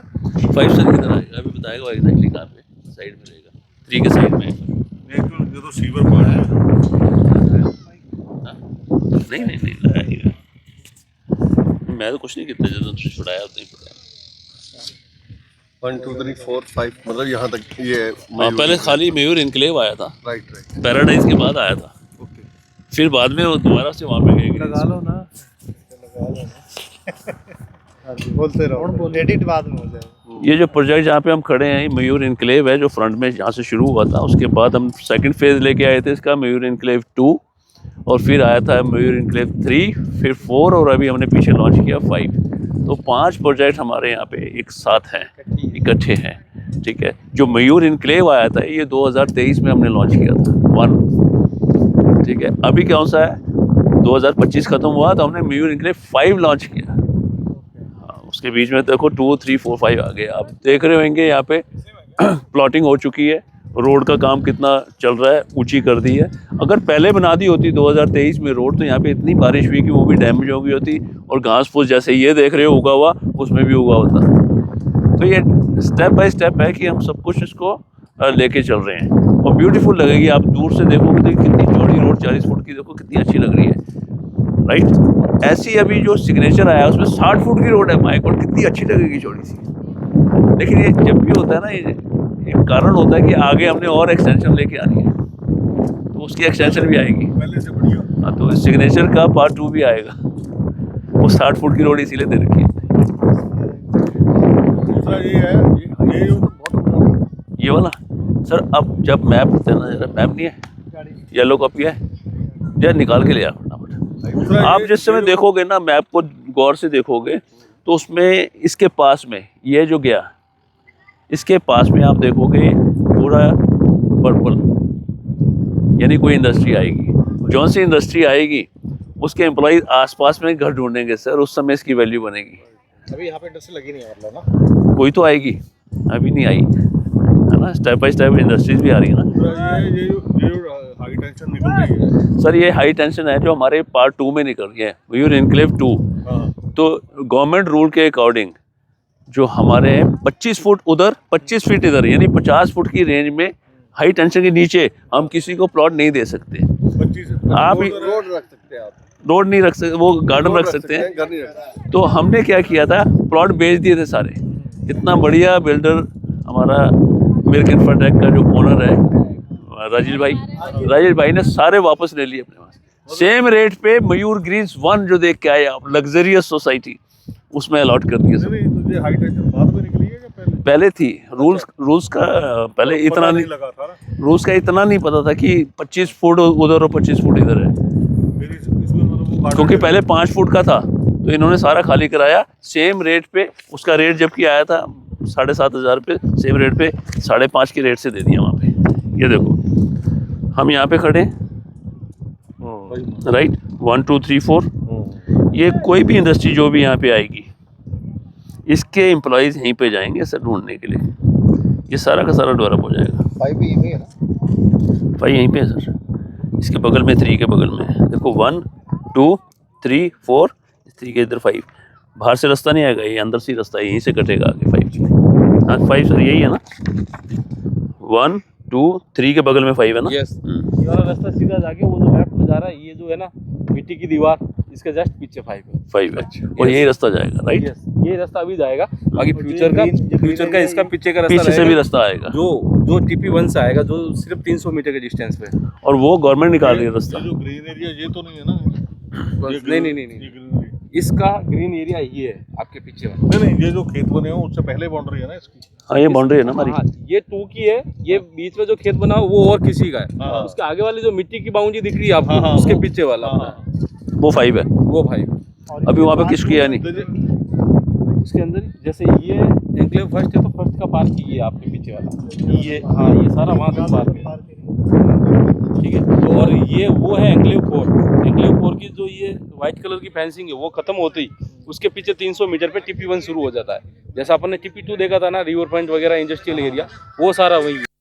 5 सर किधर आएगा अभी बताएगा एग्जैक्टली कहाँ पे साइड में रहेगा 3 के साइड में। ये तो सीवर पॉइंट है हाँ? नहीं लगाएगा मैं तो कुछ नहीं कितना जब छुड़ाया उतना ही पड़ा। 1 2 3 4 5 मतलब यहाँ तक ये हाँ पहले खाली मयूर इनक्लेव आया था राइट पैराडाइज के बाद आया था फिर बाद में वो दोबारा से वहाँ पे गए लगा लो ना बोलते रहो एडिट बाद में हो जाएगा। ये जो प्रोजेक्ट जहाँ पे हम खड़े हैं ये मयूर इनक्लेव है जो फ्रंट में जहाँ से शुरू हुआ था उसके बाद हम सेकंड फेज लेके आए थे इसका मयूर इनक्लेव 2 और फिर आया था मयूर इनक्लेव 3 फिर 4 और अभी हमने पीछे लॉन्च किया 5 तो 5 प्रोजेक्ट हमारे यहाँ पे एक साथ हैं इकट्ठे हैं ठीक है। जो मयूर इनक्लेव आया था ये 2023 में हमने लॉन्च किया था 1 ठीक है। अभी कौन सा है 2025 खत्म हुआ तो हमने मयूर इनक्लेव 5 लॉन्च किया। हाँ, उसके बीच में देखो 2 3 4 5 आ गए आप देख रहे होंगे यहाँ पे प्लॉटिंग हो चुकी है रोड का काम कितना चल रहा है ऊंची कर दी है। अगर पहले बना दी होती 2023 में रोड तो यहाँ पे इतनी बारिश हुई कि वो भी डैमेज हो गई होती और घास फूस जैसे ये देख रहे हो उगा हुआ उसमें भी उगा होता। तो ये स्टेप बाय स्टेप है कि हम सब कुछ इसको लेके चल रहे हैं और ब्यूटीफुल लगेगी। आप दूर से देखोगे तो कितनी चौड़ी रोड 40 फुट की देखो कितनी अच्छी लग रही है राइट। ऐसी अभी जो सिग्नेचर आया उसमें 60 फुट की रोड है माय गॉड कितनी अच्छी लगेगी चौड़ी सी। लेकिन ये जब भी होता है ना ये एक कारण होता है कि आगे हमने और एक्सटेंशन लेके आनी है तो उसकी एक्सटेंशन भी आएगी पहले से बढ़िया। हाँ तो सिग्नेचर का पार्ट 2 भी आएगा वो 60 फुट की रोड इसीलिए दे रखी है। दूसरा ये है ये जो बहुत ये वाला सर अब जब मैप देना जरा मैप नहीं है येलो कॉपी है यार निकाल के ले आओ फटाफट। आप जिस समय देखोगे ना मैप को गौर से देखोगे तो उसमें इसके पास में ये जो गया इसके पास में आप देखोगे पूरा पर्पल यानी कोई इंडस्ट्री आएगी जौन सी इंडस्ट्री आएगी उसके एम्प्लॉइज आसपास में घर ढूंढेंगे सर उस समय इसकी वैल्यू बनेगी। अभी यहाँ पे इंडस्ट्री लगी नहीं है मतलब ना कोई तो आएगी अभी नहीं आई है ना स्टेप बाय स्टेप इंडस्ट्रीज भी आ रही है ना। दूसरा ये जो हाई टेंशन निकल रही है सर ये हाई टेंशन है जो हमारे पार्ट 2 में निकल रही है मयूर इनक्लेव 2 तो गवर्नमेंट रूल के अकॉर्डिंग जो हमारे 25 फुट उधर 25 फीट इधर यानी 50 फुट की रेंज में हाई टेंशन के नीचे हम किसी को प्लॉट नहीं दे सकते। 25 आप रोड रख सकते हैं आप रोड नहीं रख सकते वो गार्डन रख सकते हैं। घर नहीं रख सकते। तो हमने क्या किया था प्लॉट बेच दिए थे सारे। इतना बढ़िया बिल्डर हमारा मिल्क इंफ्राटेक का जो ओनर है राजेश भाई ने सारे वापस ले लिए अपने पास सेम रेट पे मयूर ग्रीन्स 1 जो देख के आए आप लग्जरियस सोसाइटी उसमें अलॉट कर दिया। नहीं हाई टेंशन बाद में निकली है या पहले थी रूल्स का पहले इतना नहीं लगा था ना रूल्स का इतना नहीं पता था कि 25 फुट उधर और 25 फुट इधर है फिर इसमें मतलब वो क्योंकि पहले 5 फुट का था तो इन्होंने सारा खाली कराया सेम रेट पे उसका रेट जबकि आया था 7,500 पे सेम रेट पे 5.5 के रेट से दे दिया वहाँ पे। ये देखो हम यहाँ पे खड़े राइट 1 2 3 4 ये कोई भी इंडस्ट्री जो भी यहाँ पे आएगी इसके एम्प्लॉयज़ यहीं पे जाएंगे सर ढूंढने के लिए ये सारा का सारा डेवलप हो जाएगा। 5 भी यहीं है ना 5 यहीं पे है सर इसके बगल में 3 के बगल में है देखो 1 2 3 4 3 के इधर 5 बाहर से रास्ता नहीं आएगा ये अंदर से रास्ता यहीं से कटेगा आगे 5 हाँ 5 सर यही है ना 1 2 3 के बगल में 5 है ना। यस ये वाला रास्ता सीधा जाके वो जो लेफ्ट में जा रहा है ये जो है ना मिट्टी की दीवार इसके जस्ट पीछे 5 है और यही रास्ता जाएगा राइट ये रास्ता अभी जाएगा बाकी फ्यूचर का इसका पीछे का रास्ता पीछे से भी रास्ता आएगा जो TP1 से आएगा जो सिर्फ 300 मीटर के डिस्टेंस पे और वो गवर्नमेंट निकाल रही है रास्ता। जो ग्रीन एरिया ये तो नहीं है ना नहीं इसका ग्रीन एरिया ये है आपके पीछे वाला नहीं ये जो खेत बने हो उससे पहले बाउंड्री है ना इसकी। हाँ ये बाउंड्री है ना हमारी ये 2 की है ये बीच में जो खेत बना वो और किसी का है उसके आगे वाली जो मिट्टी की बाउंड्री दिख रही है आपको उसके पीछे वाला वो 5 है वो 5 अभी वहाँ पे किस किया नहीं उसके अंदर जैसे ये एंक्लेव फर्स्ट है तो फर्स्ट का पार्क ये आपके पीछे वाला ये हाँ ये सारा वहाँ तक पार्क है ठीक है। तो और ये वो है एंक्लेव 4 की जो ये वाइट कलर की फेंसिंग है वो खत्म होती उसके पीछे 300 मीटर पे TP1 शुरू हो जाता है। जैसा अपन ने TP2 देखा था ना, रिवर फ्रंट वगैरह इंडस्ट्रियल एरिया, वो सारा वही है।